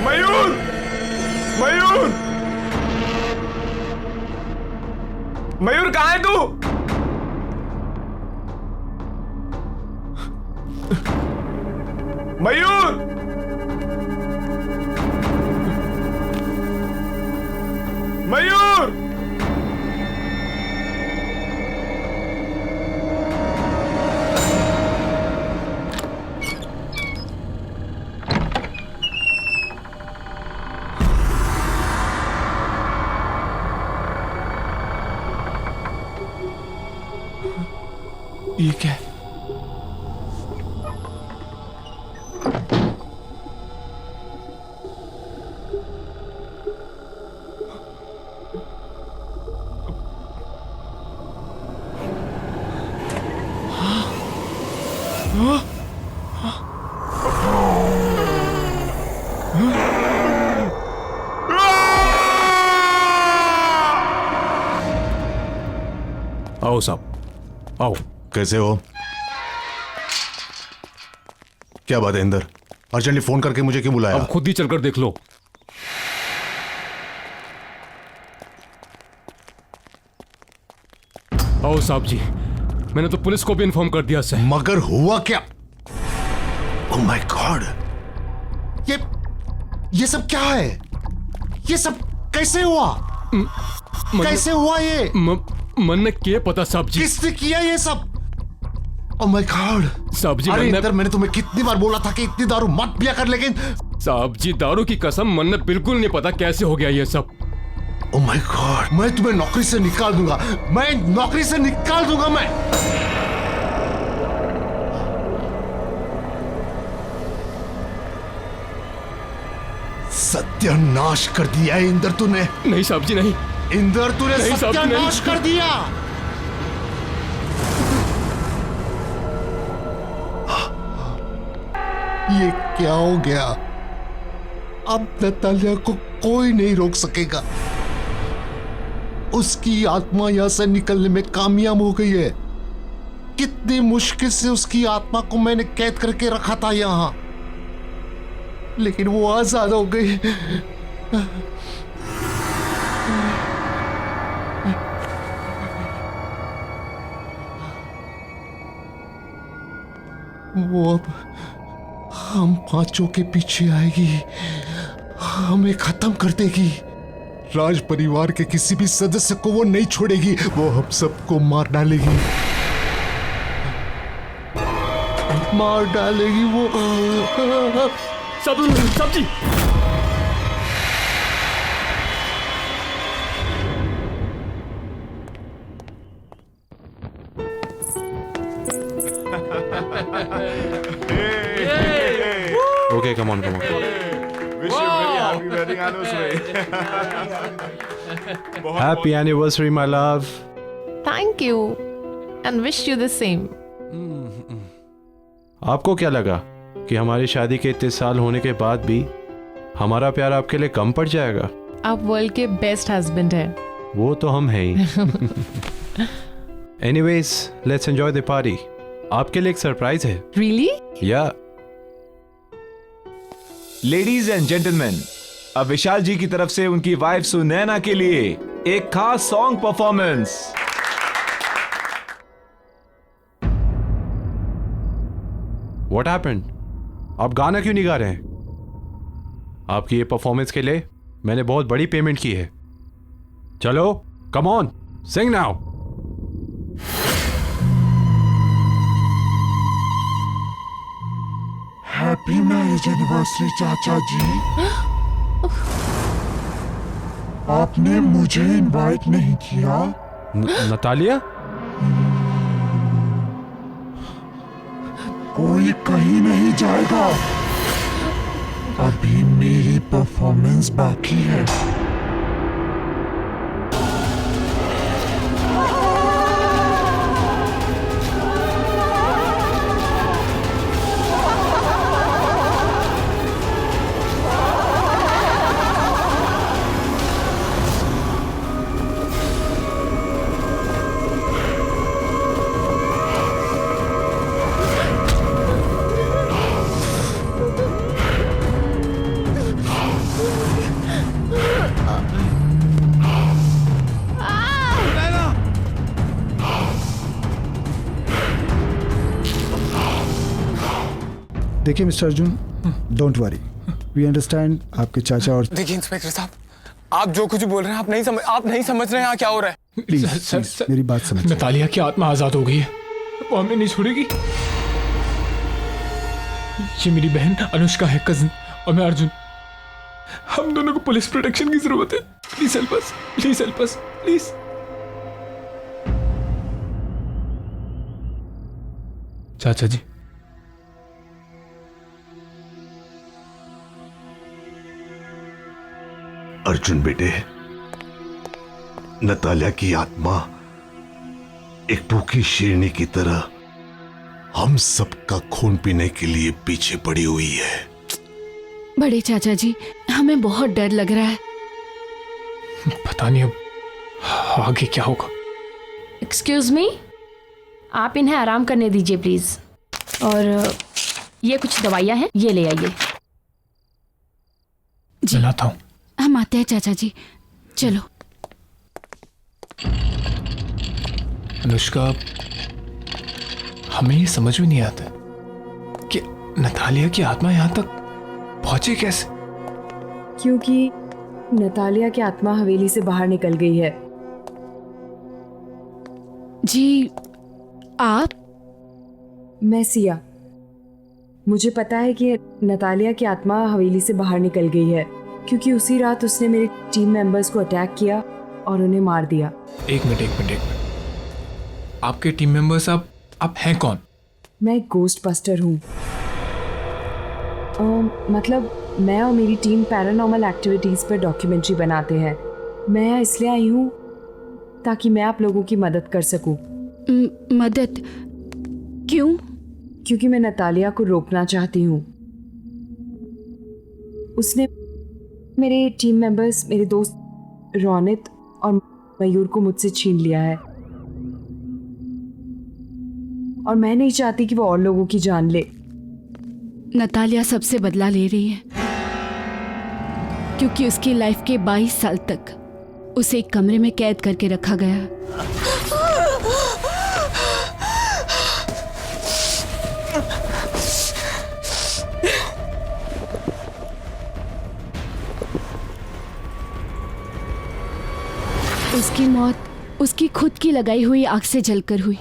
मयूर, मयूर, मयूर कहाँ है तू? मयूर, मयूर, ये क्या है? आओ साहब, आओ। कैसे हो? क्या बात है इंदर? अर्जेंटली फोन करके मुझे क्यों बुलाया? अब खुद ही चलकर देख लो। आओ साहब जी, मैंने तो पुलिस को भी इन्फॉर्म कर दिया सर। मगर हुआ क्या? ओह माय गॉड, ये सब क्या है? ये सब कैसे हुआ? कैसे हुआ ये? मन ने क्या पता साहब जी? किसने किया ये सब? ओह माय गॉड साहब जी, अरे इंदर, मैंने तुम्हें कितनी बार बोला था कि इतनी दारू मत पिया कर, लेकिन साहब जी दारू की कसम, मन ने बिल्कुल नहीं पता कैसे हो गया ये सब। ओह माय गॉड, मैं तुम्हें नौकरी से निकाल दूंगा, मैं नौकरी से निकाल दूंगा मैं। सत्यानाश कर दिया है इंदर तूने। नहीं साहब जी नहीं। इंदर तूने नहीं साहब जी, सत्यानाश नहीं। कर दिया। ये क्या हो गया? अब नतालिया को कोई नहीं रोक सकेगा। उसकी आत्मा यहां से निकलने में कामयाब हो गई है। कितनी मुश्किल से उसकी आत्मा को मैंने कैद करके रखा था यहां, लेकिन वो आजाद हो गई। वो अब हम पांचों के पीछे आएगी, हमें खत्म कर देगी। राज परिवार के किसी भी सदस्य को वो नहीं छोड़ेगी, वो हम सबको मार डालेगी, मार डालेगी वो। सब्जी Okay, come on. Wish you very happy wedding anniversary. Happy anniversary, my love. Thank you and wish you the same. आपको क्या लगा कि हमारी शादी के इतने साल होने के बाद भी हमारा प्यार आपके लिए कम पड़ जाएगा? आप वर्ल्ड के बेस्ट हस्बैंड हैं। वो तो हम हैं ही। Anyways, let's enjoy the party. आपके लिए एक सरप्राइज है। Really? या लेडीज एंड जेंटलमैन, अब विशाल जी की तरफ से उनकी वाइफ सुनैना के लिए एक खास सॉन्ग परफॉर्मेंस। What happened? आप गाना क्यों नहीं गा रहे हैं? आपकी ये परफॉर्मेंस के लिए मैंने बहुत बड़ी पेमेंट की है। चलो, come on, sing now. Happy marriage anniversary चाचा जी। आपने मुझे इनवाइट नहीं किया। नतालिया? कोई कहीं नहीं जाएगा, अभी मेरी परफॉर्मेंस बाकी है। देखिए mister Arjun, don't worry, we understand आपके चाचा और। देखिए इंस्पेक्टर साहब, आप जो कुछ बोल रहे हैं आप नहीं समझ रहे हैं यहाँ क्या हो रहा है। प्लीज मेरी बात समझिए। नतालिया की आत्मा आजाद हो गई है, वो हमें नहीं छोड़ेगी। ये मेरी बहन अनुष्का है, कजिन, और मैं अर्जुन। हम दोनों को पुलिस प्रोटेक्शन की जरूरत है। Please help us, please help us, please. चाचा जी, अर्जुन बेटे, नतालिया की आत्मा एक भूखी शेरनी की तरह हम सबका खून पीने के लिए पीछे पड़ी हुई है। बड़े चाचा जी, हमें बहुत डर लग रहा है। पता नहीं अब आगे क्या होगा। एक्सक्यूज मी, आप इन्हें आराम करने दीजिए प्लीज। और ये कुछ दवाइयाँ हैं, ये ले आइए। चलाता हूँ। हम आते हैं चाचा जी, चलो। अनुष्का, हमें ये समझ में नहीं आता कि नतालिया की आत्मा यहाँ तक पहुंची कैसे। क्योंकि नतालिया की आत्मा हवेली से बाहर निकल गई है। जी, आप? मैं सिया। मुझे पता है कि नतालिया की आत्मा हवेली से बाहर निकल गई है क्योंकि उसी रात उसने मेरे टीम मेंबर्स को अटैक किया और उन्हें मार दिया। एक मिनट। आपके टीम मेंबर्स आप हैं कौन? मैं एक गोस्ट बस्टर हूँ। मतलब मैं और मेरी टीम पैरानॉर्मल एक्टिविटीज़ पर डॉक्यूमेंट्री बनाते हैं। मैं यहाँ इसलिए आई हूँ ताकि मैं आप लोगों की मदद कर सकूँ। मदद? क्यों? क्योंकि मैं नतालिया को रोकना चाहती हूँ। उसने मेरे टीम मेंबर्स, मेरे दोस्त रोनित और मयूर को मुझसे छीन लिया है और मैं नहीं चाहती कि वो और लोगों की जान ले। नतालिया सबसे बदला ले रही है क्योंकि उसकी लाइफ के 22 साल तक उसे एक कमरे में कैद करके रखा गया। उसकी मौत उसकी खुद की लगाई हुई आग से जलकर हुई।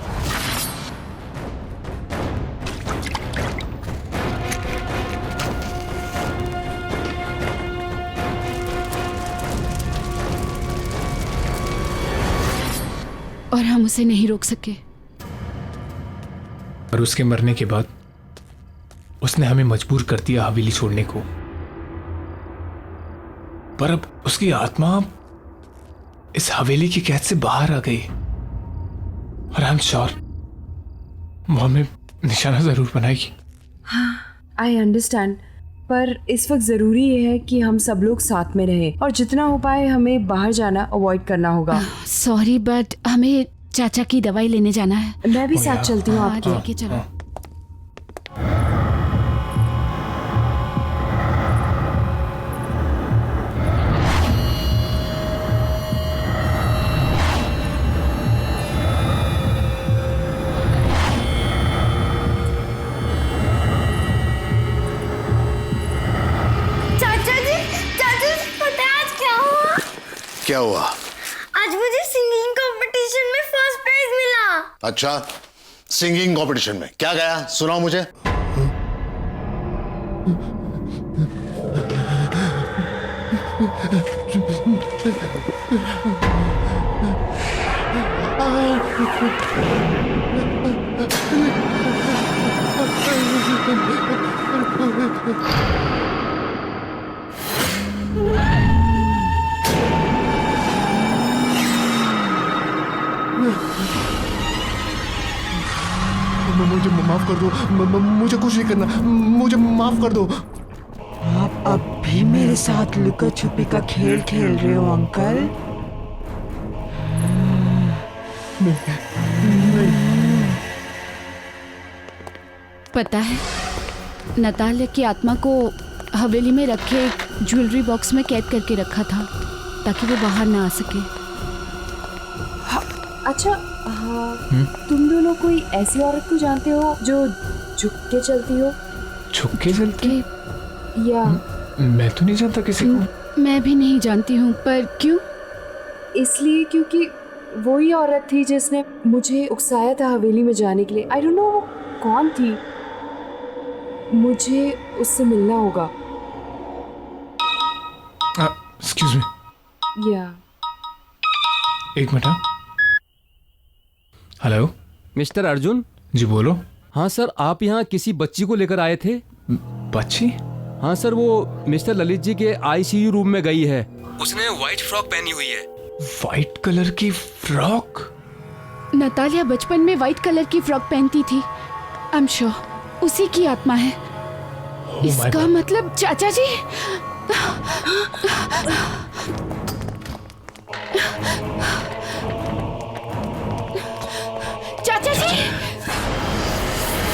और हम उसे नहीं रोक सके। और उसके मरने के बाद उसने हमें मजबूर कर दिया हवेली छोड़ने को। पर अब उसकी आत्मा इस हवेली की कैद से बाहर आ गई और आई एम श्योर वो हमें निशाना जरूर बनाएगी। आई अंडरस्टैंड, पर इस वक्त ज़रूरी ये है कि हम सब लोग साथ में रहें और जितना हो पाए हमें बाहर जाना अवॉइड करना होगा। सॉरी, बट हमें चाचा की दवाई लेने जाना है। मैं भी साथ चलती हूँ आपके। लेके चलो। क्या हुआ? आज मुझे सिंगिंग कंपटीशन में फर्स्ट प्राइज मिला। अच्छा, सिंगिंग कंपटीशन में क्या गया? सुनाओ मुझे। मुझे माफ कर दो, मुझे कुछ नहीं करना, मुझे माफ कर दो। आप अब भी मेरे साथ लुका छुपी का खेल खेल रहे हो अंकल? पता है, नतालिया की आत्मा को हवेली में रखे एक ज्वेलरी बॉक्स में कैद करके रखा था ताकि वो बाहर ना आ सके। अच्छा, तुम दोनों कोई ऐसी औरत को जानते हो जो झुक के चलती हो? झुक के चलती? या मैं तो नहीं जानता किसी को। मैं भी नहीं जानती हूँ, पर क्यों? इसलिए क्योंकि वही औरत थी जिसने मुझे उकसाया था हवेली में जाने के लिए। आई डोंट नो वो कौन थी। मुझे उससे मिलना होगा। Excuse me. या एक मिनट। Hello mister Arjun. जी बोलो। हाँ सर, आप यहाँ किसी बच्ची को लेकर आए थे। बच्ची? हाँ सर, वो मिस्टर ललित जी के आईसीयू रूम में गई है। उसने व्हाइट फ्रॉक पहनी हुई है। व्हाइट कलर की फ्रॉक? नतालिया बचपन में व्हाइट कलर की फ्रॉक पहनती थी। आई एम श्योर उसी की आत्मा है। इसका मतलब चाचा जी। चाचा जी!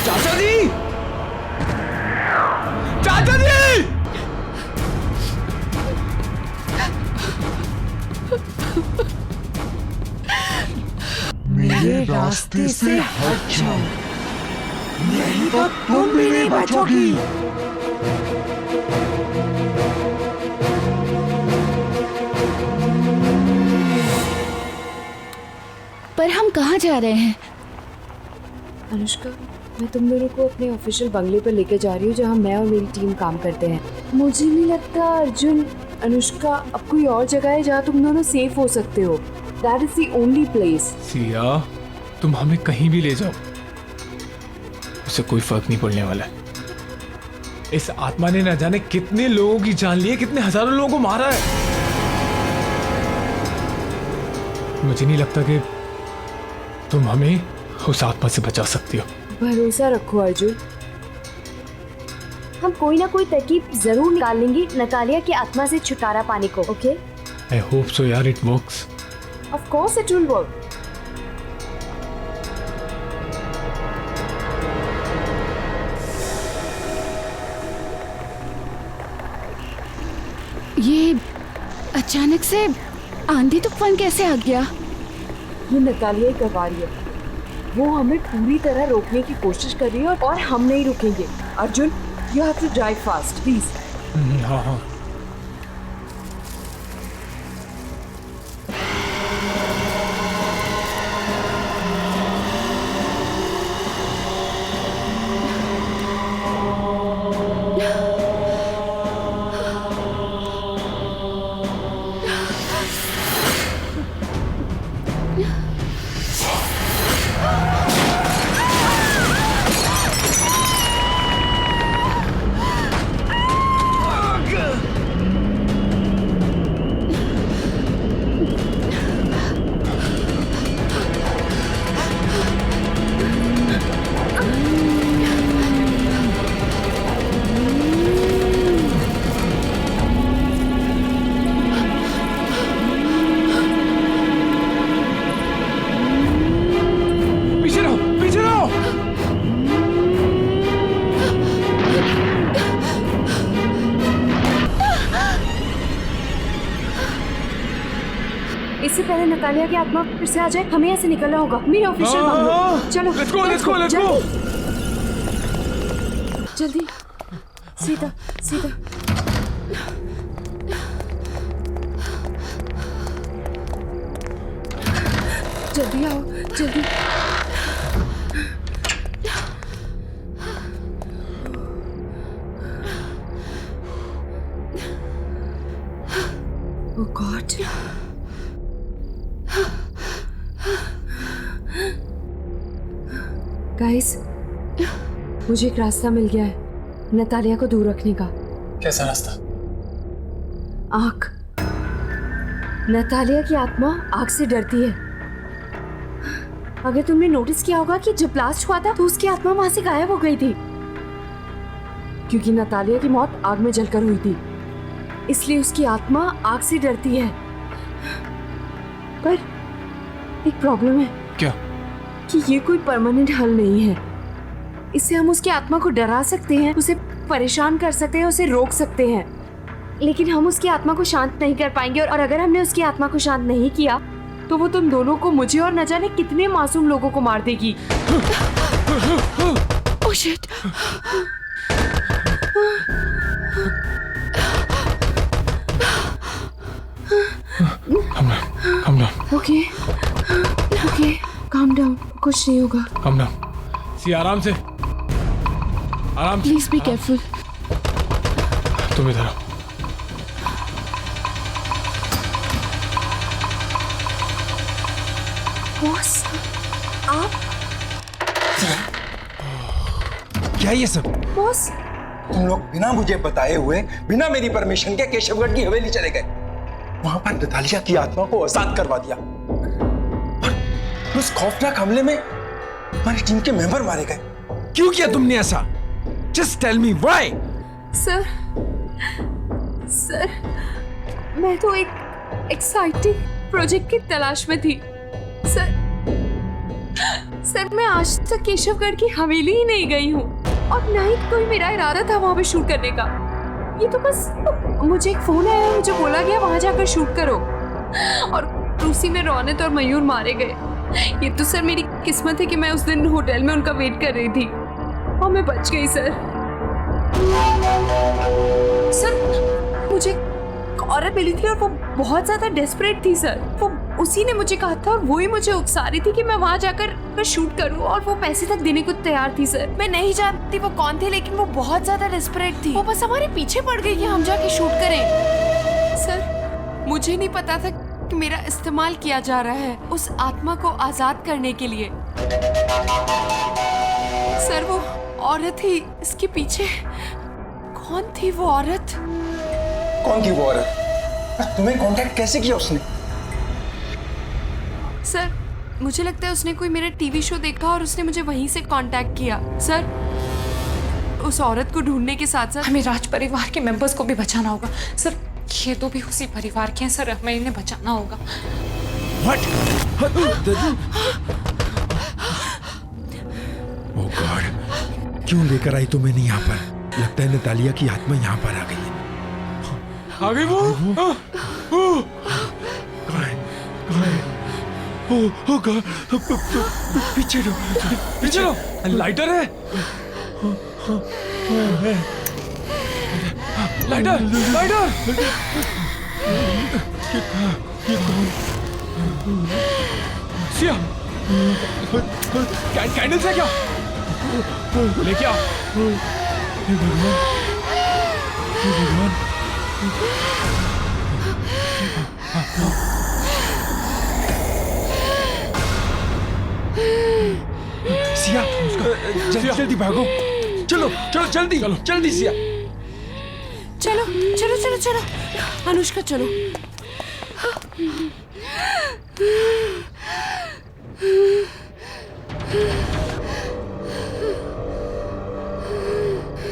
चाचा जी! चाचा जी! मेरे रास्ते से हट जाओ, नहीं तो तुम भी नहीं बचोगी। पर हम कहाँ जा रहे हैं? अनुष्का, मैं तुम दोनों को अपने ऑफिशियल बंगले पर लेकर जा रही हूँ जहाँ मैं और मेरी टीम काम करते हैं। मुझे नहीं लगता अर्जुन, अनुष्का, अब कोई और जगह है जहाँ तुम दोनों सेफ हो सकते हो। That is the only place. Siya, तुम हमें कहीं भी ले जाओ, उसे कोई फर्क नहीं पड़ने वाला है। इस आत्मा ने न जाने कितने लोगों की जान ली है, कितने हजारों लोगों को मारा है। मुझे नहीं लगता कि तुम हमें उस आत्मा से बचा सकती हो। भरोसा रखो अर्जुन, हम कोई ना कोई तरकीब जरूर निकाल लेंगे नतालिया की आत्मा से छुटकारा पाने को। ओके? आई होप सो यार, it works. Of course it will work. ये अचानक से आंधी तूफान कैसे आ गया? ये नतालिया ही करवा रही है। वो हमें पूरी तरह रोकने की कोशिश कर रही है और हम नहीं रुकेंगे। Arjun, you have to drive fast, please. हाँ हाँ। इससे पहले नतालिया की आत्मा फिर से आ जाए, हमें यहाँ से निकलना होगा। मेरे ऑफिशियल बंगलो। चलो, let's go, let's go, let's go. जल्दी, सीधा, सीधा। जल्दी आओ, जल्दी। Oh God. गाइस, मुझे एक रास्ता मिल गया है नतालिया को दूर रखने का। कैसा रास्ता? आग। नतालिया की आत्मा आग से डरती है। अगर तुमने नोटिस किया होगा कि जब ब्लास्ट हुआ था तो उसकी आत्मा वहां से गायब हो गई थी, क्योंकि नतालिया की मौत आग में जलकर हुई थी, इसलिए उसकी आत्मा आग से डरती है। पर एक प्रॉब्लम है। क्या? कि ये कोई परमानेंट हल नहीं है। इससे हम उसकी आत्मा को डरा सकते हैं, उसे परेशान कर सकते हैं, उसे रोक सकते हैं, लेकिन हम उसकी आत्मा को शांत नहीं कर पाएंगे। और अगर हमने उसकी आत्मा को शांत नहीं किया तो वो तुम दोनों को, मुझे और न जाने कितने मासूम लोगों को मार देगी। Oh shit. Calm down. Okay, okay, calm down, कुछ नहीं होगा। Calm down. सी, आराम से, आराम से। Please be careful. तुम इधर आओ। बॉस, आप? क्या है ये सब? बॉस, तुम लोग बिना मुझे बताए हुए, बिना मेरी परमिशन के केशवगढ़ की हवेली चले गए। वहां पर नतालिया की आत्मा को आजाद करवा दिया और उस खौफनाक हमले में हमारी टीम के मेंबर मारे गए। क्यों किया तुमने ऐसा? Just tell me why. Sir, मैं तो एक एक्साइटिंग प्रोजेक्ट की तलाश में थी। सर मैं आज तक केशवगढ़ की हवेली ही नहीं गई हूँ और ना ही कोई मेरा इरादा था वहां पे शूट करने का। ये तो बस मुझे एक फोन आया मुझे बोला गया वहां जाकर शूट करो और उसी में रौनक और मयूर मारे गए। ये तो सर मेरी किस्मत है कि मैं उस दिन होटल में उनका वेट कर रही थी और मैं बच गई। सर मुझे एक औरत मिली थी और वो बहुत ज्यादा डेस्परेट थी सर। वो उसी ने मुझे कहा था और वो ही मुझे उकसा रही थी कि मैं वहां जाकर शूट करूं और वो पैसे तक देने को तैयार थी सर। मैं नहीं जानती वो कौन थे लेकिन वो बहुत ज्यादा डेस्परेट थी। वो बस हमारे पीछे पड़ गई कि हम जाके शूट करें। सर मुझे नहीं पता था कि मेरा इस्तेमाल किया जा रहा है उस आत्मा को आजाद करने के लिए। सर वो औरत ही इसके पीछे। कौन थी वो औरत? कौन थी वो औरत? तुम्हें कांटेक्ट कैसे किया उसने? सर मुझे लगता है उसने कोई मेरा टीवी शो देखा और उसने मुझे वहीं से कांटेक्ट किया। सर उस औरत को ढूंढने के साथ साथ हमें राज परिवार के मेंबर्स को भी बचाना होगा। सर ये तो भी उसी परिवार के हैं सर, हमें इन्हें बचाना होगा। ओह गॉड, क्यों लेकर आई तुम्हें यहाँ पर? लगता है नतालिया की आत्मा यहाँ पर आ गई है। आ गई वो? ओह गॉड, पीछे लो, लाइटर है? लाइटर सिया, कैंडल्स है क्या? लेके आ। भगवान सिया, जल्दी भागो। चलो जल्दी सिया। चलो अनुष्का चलो।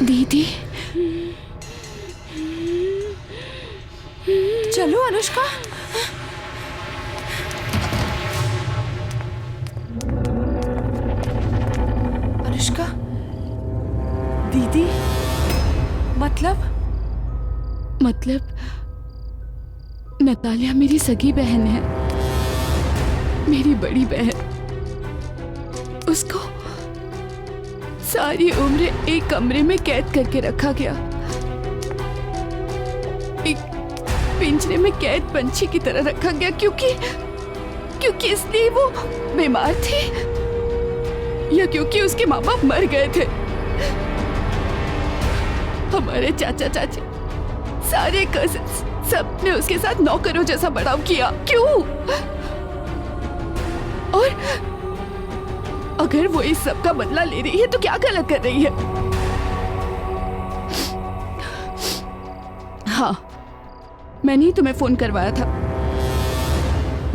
दीदी चलो अनुष्का। अनुष्का दीदी मतलब नतालिया मेरी सगी बहन है, मेरी बड़ी बहन। उसको सारी उम्र एक कमरे में कैद करके रखा गया, एक पिंजरे में कैद पंछी की तरह रखा गया क्योंकि इसलिए वो बीमार थी या क्योंकि उसके माँ बाप मर गए थे। हमारे चाचा चाची सारे कजिन्स सब ने उसके साथ नौकरों जैसा बर्ताव किया। क्यों? और अगर वो इस सब का बदला ले रही है तो क्या गलत कर रही है? हाँ, मैंने ही तुम्हें फोन करवाया था।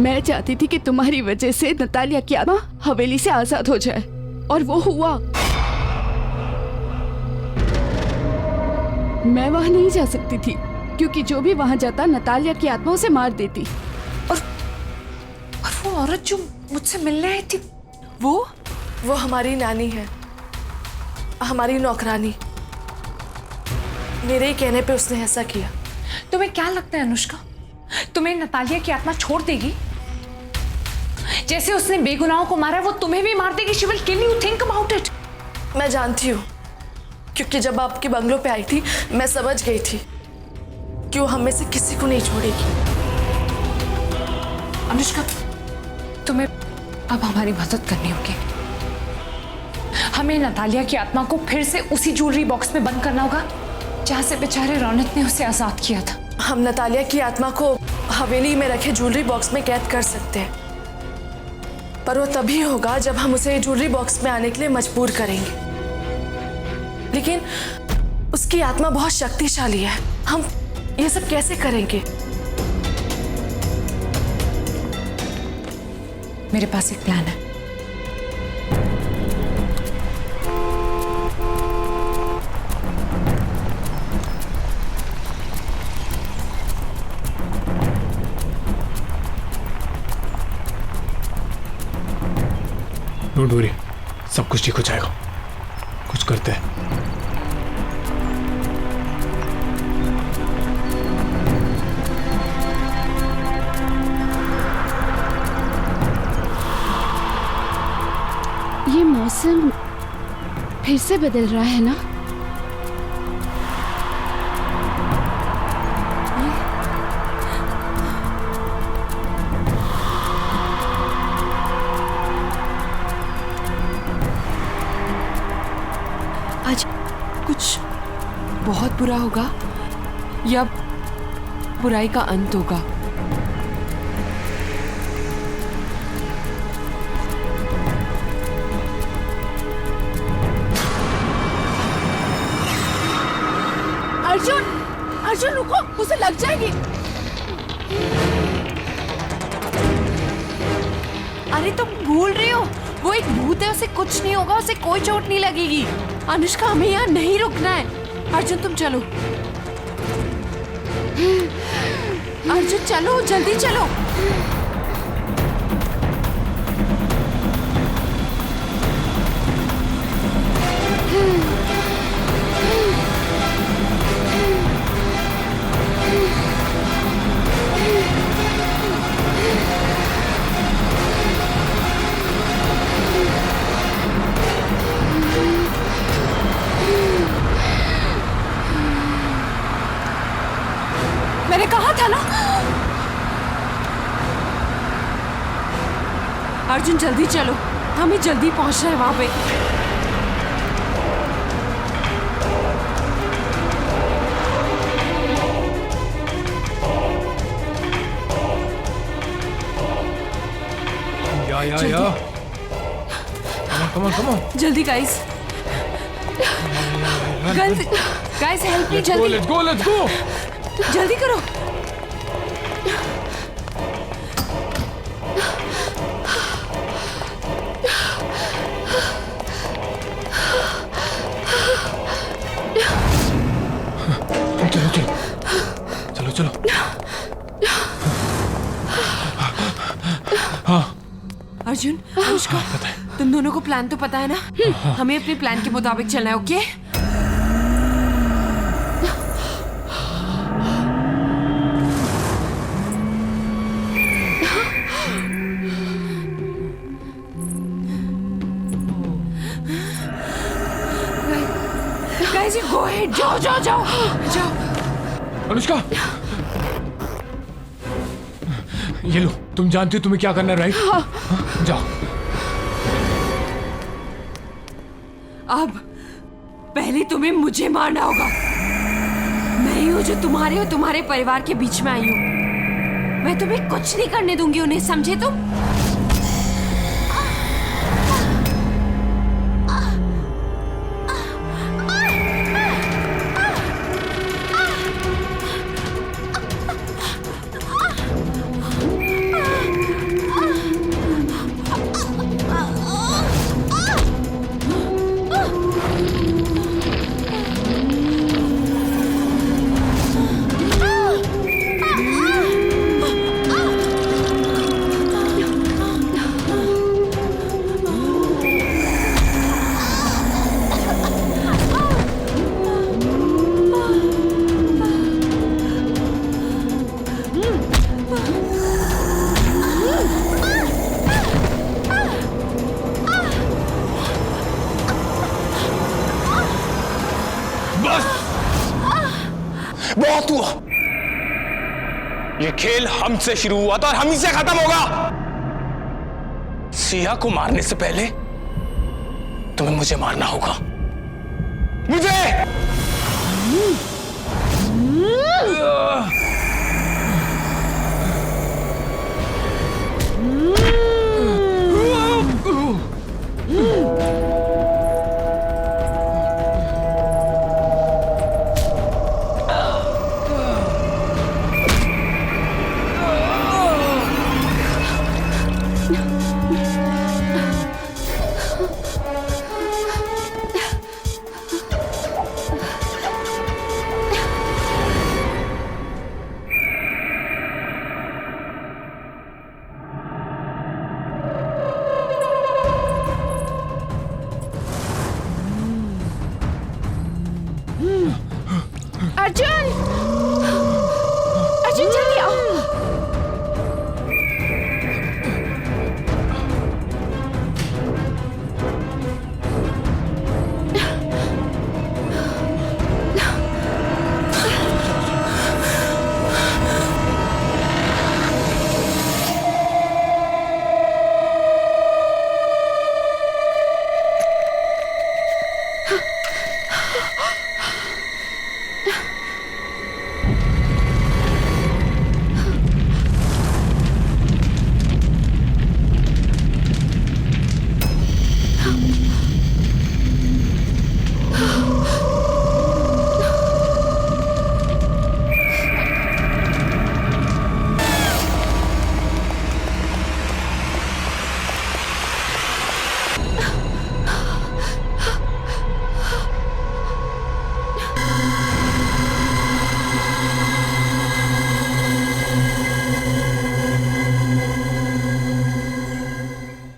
मैं चाहती थी कि तुम्हारी वजह से नतालिया की आत्मा हवेली से आजाद हो जाए और वो हुआ। मैं वहां नहीं जा सकती थी क्योंकि जो भी वहां जाता नतालिया की आत्मा उसे मार देती। और वो औरत जो मुझसे मिलने आई थी वो हमारी नानी है, हमारी नौकरानी। मेरे ही कहने पे उसने ऐसा किया। तुम्हें क्या लगता है अनुष्का, तुम्हें नतालिया की आत्मा छोड़ देगी? जैसे उसने बेगुनाहों को मारा वो तुम्हें भी मार देगी। She will kill you, think about it. मैं जानती हूँ क्योंकि जब आपके बंगलों पे आई थी मैं समझ गई थी कि वो हमें से किसी को नहीं छोड़ेगी। अनुष्का तुम्हें अब हमारी मदद करनी होगी। हमें नतालिया की आत्मा को फिर से उसी ज्वेलरी बॉक्स में बंद करना होगा जहां से बेचारे रौनक ने उसे आजाद किया था। हम नतालिया की आत्मा को हवेली में रखे ज्वेलरी बॉक्स में कैद कर सकते हैं, पर वो तभी होगा जब हम उसे ज्वेलरी बॉक्स में आने के लिए मजबूर करेंगे। लेकिन उसकी आत्मा बहुत शक्तिशाली है। हम ये सब कैसे करेंगे? मेरे पास एक प्लान है। डोंट वरी, सब कुछ ठीक हो जाएगा। कुछ करते हैं। ये मौसम फिर से बदल रहा है ना? आज कुछ बहुत बुरा होगा या बुराई का अंत होगा। अर्जुन, अर्जुन रुको, उसे लग जाएगी। अरे तुम भूल रही हो, वो एक भूत है, उसे कुछ नहीं होगा, उसे कोई चोट नहीं लगेगी। अनुष्का, हमें यहाँ नहीं रुकना है। अर्जुन तुम चलो। अर्जुन चलो, जल्दी चलो। मैंने कहा था ना। अर्जुन जल्दी चलो, हमें जल्दी पहुंचना है वहां पे। या कम ऑन जल्दी गाइस, गाइस हेल्प मी, जल्दी लेट्स गो जल्दी करो। चलो हाँ अर्जुन, अनुष्का, तुम दोनों को प्लान तो पता है ना? हमें अपने प्लान के मुताबिक चलना है, ओके? गाइस, गो अहेड, जाओ। अनुष्का, ये लो, तुम जानती हो तुम्हें क्या करना है, राइट? हाँ। जाओ। अब पहले तुम्हें मुझे मारना होगा। मैं ही हूँ जो तुम्हारे और तुम्हारे परिवार के बीच में आई हूँ। मैं तुम्हें कुछ नहीं करने दूंगी उन्हें, समझे तुम? बहुत हुआ। ये खेल हमसे शुरू हुआ था और हम ही से खत्म होगा। सिया को मारने से पहले तुम्हें मुझे मारना होगा। मुझे अर्जुन, अर्जुन जल्दी आओ।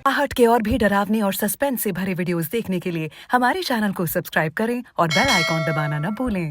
आहट के और भी डरावने और सस्पेंस से भरे वीडियोस देखने के लिए हमारे चैनल को सब्सक्राइब करें और बेल आइकॉन दबाना न भूलें।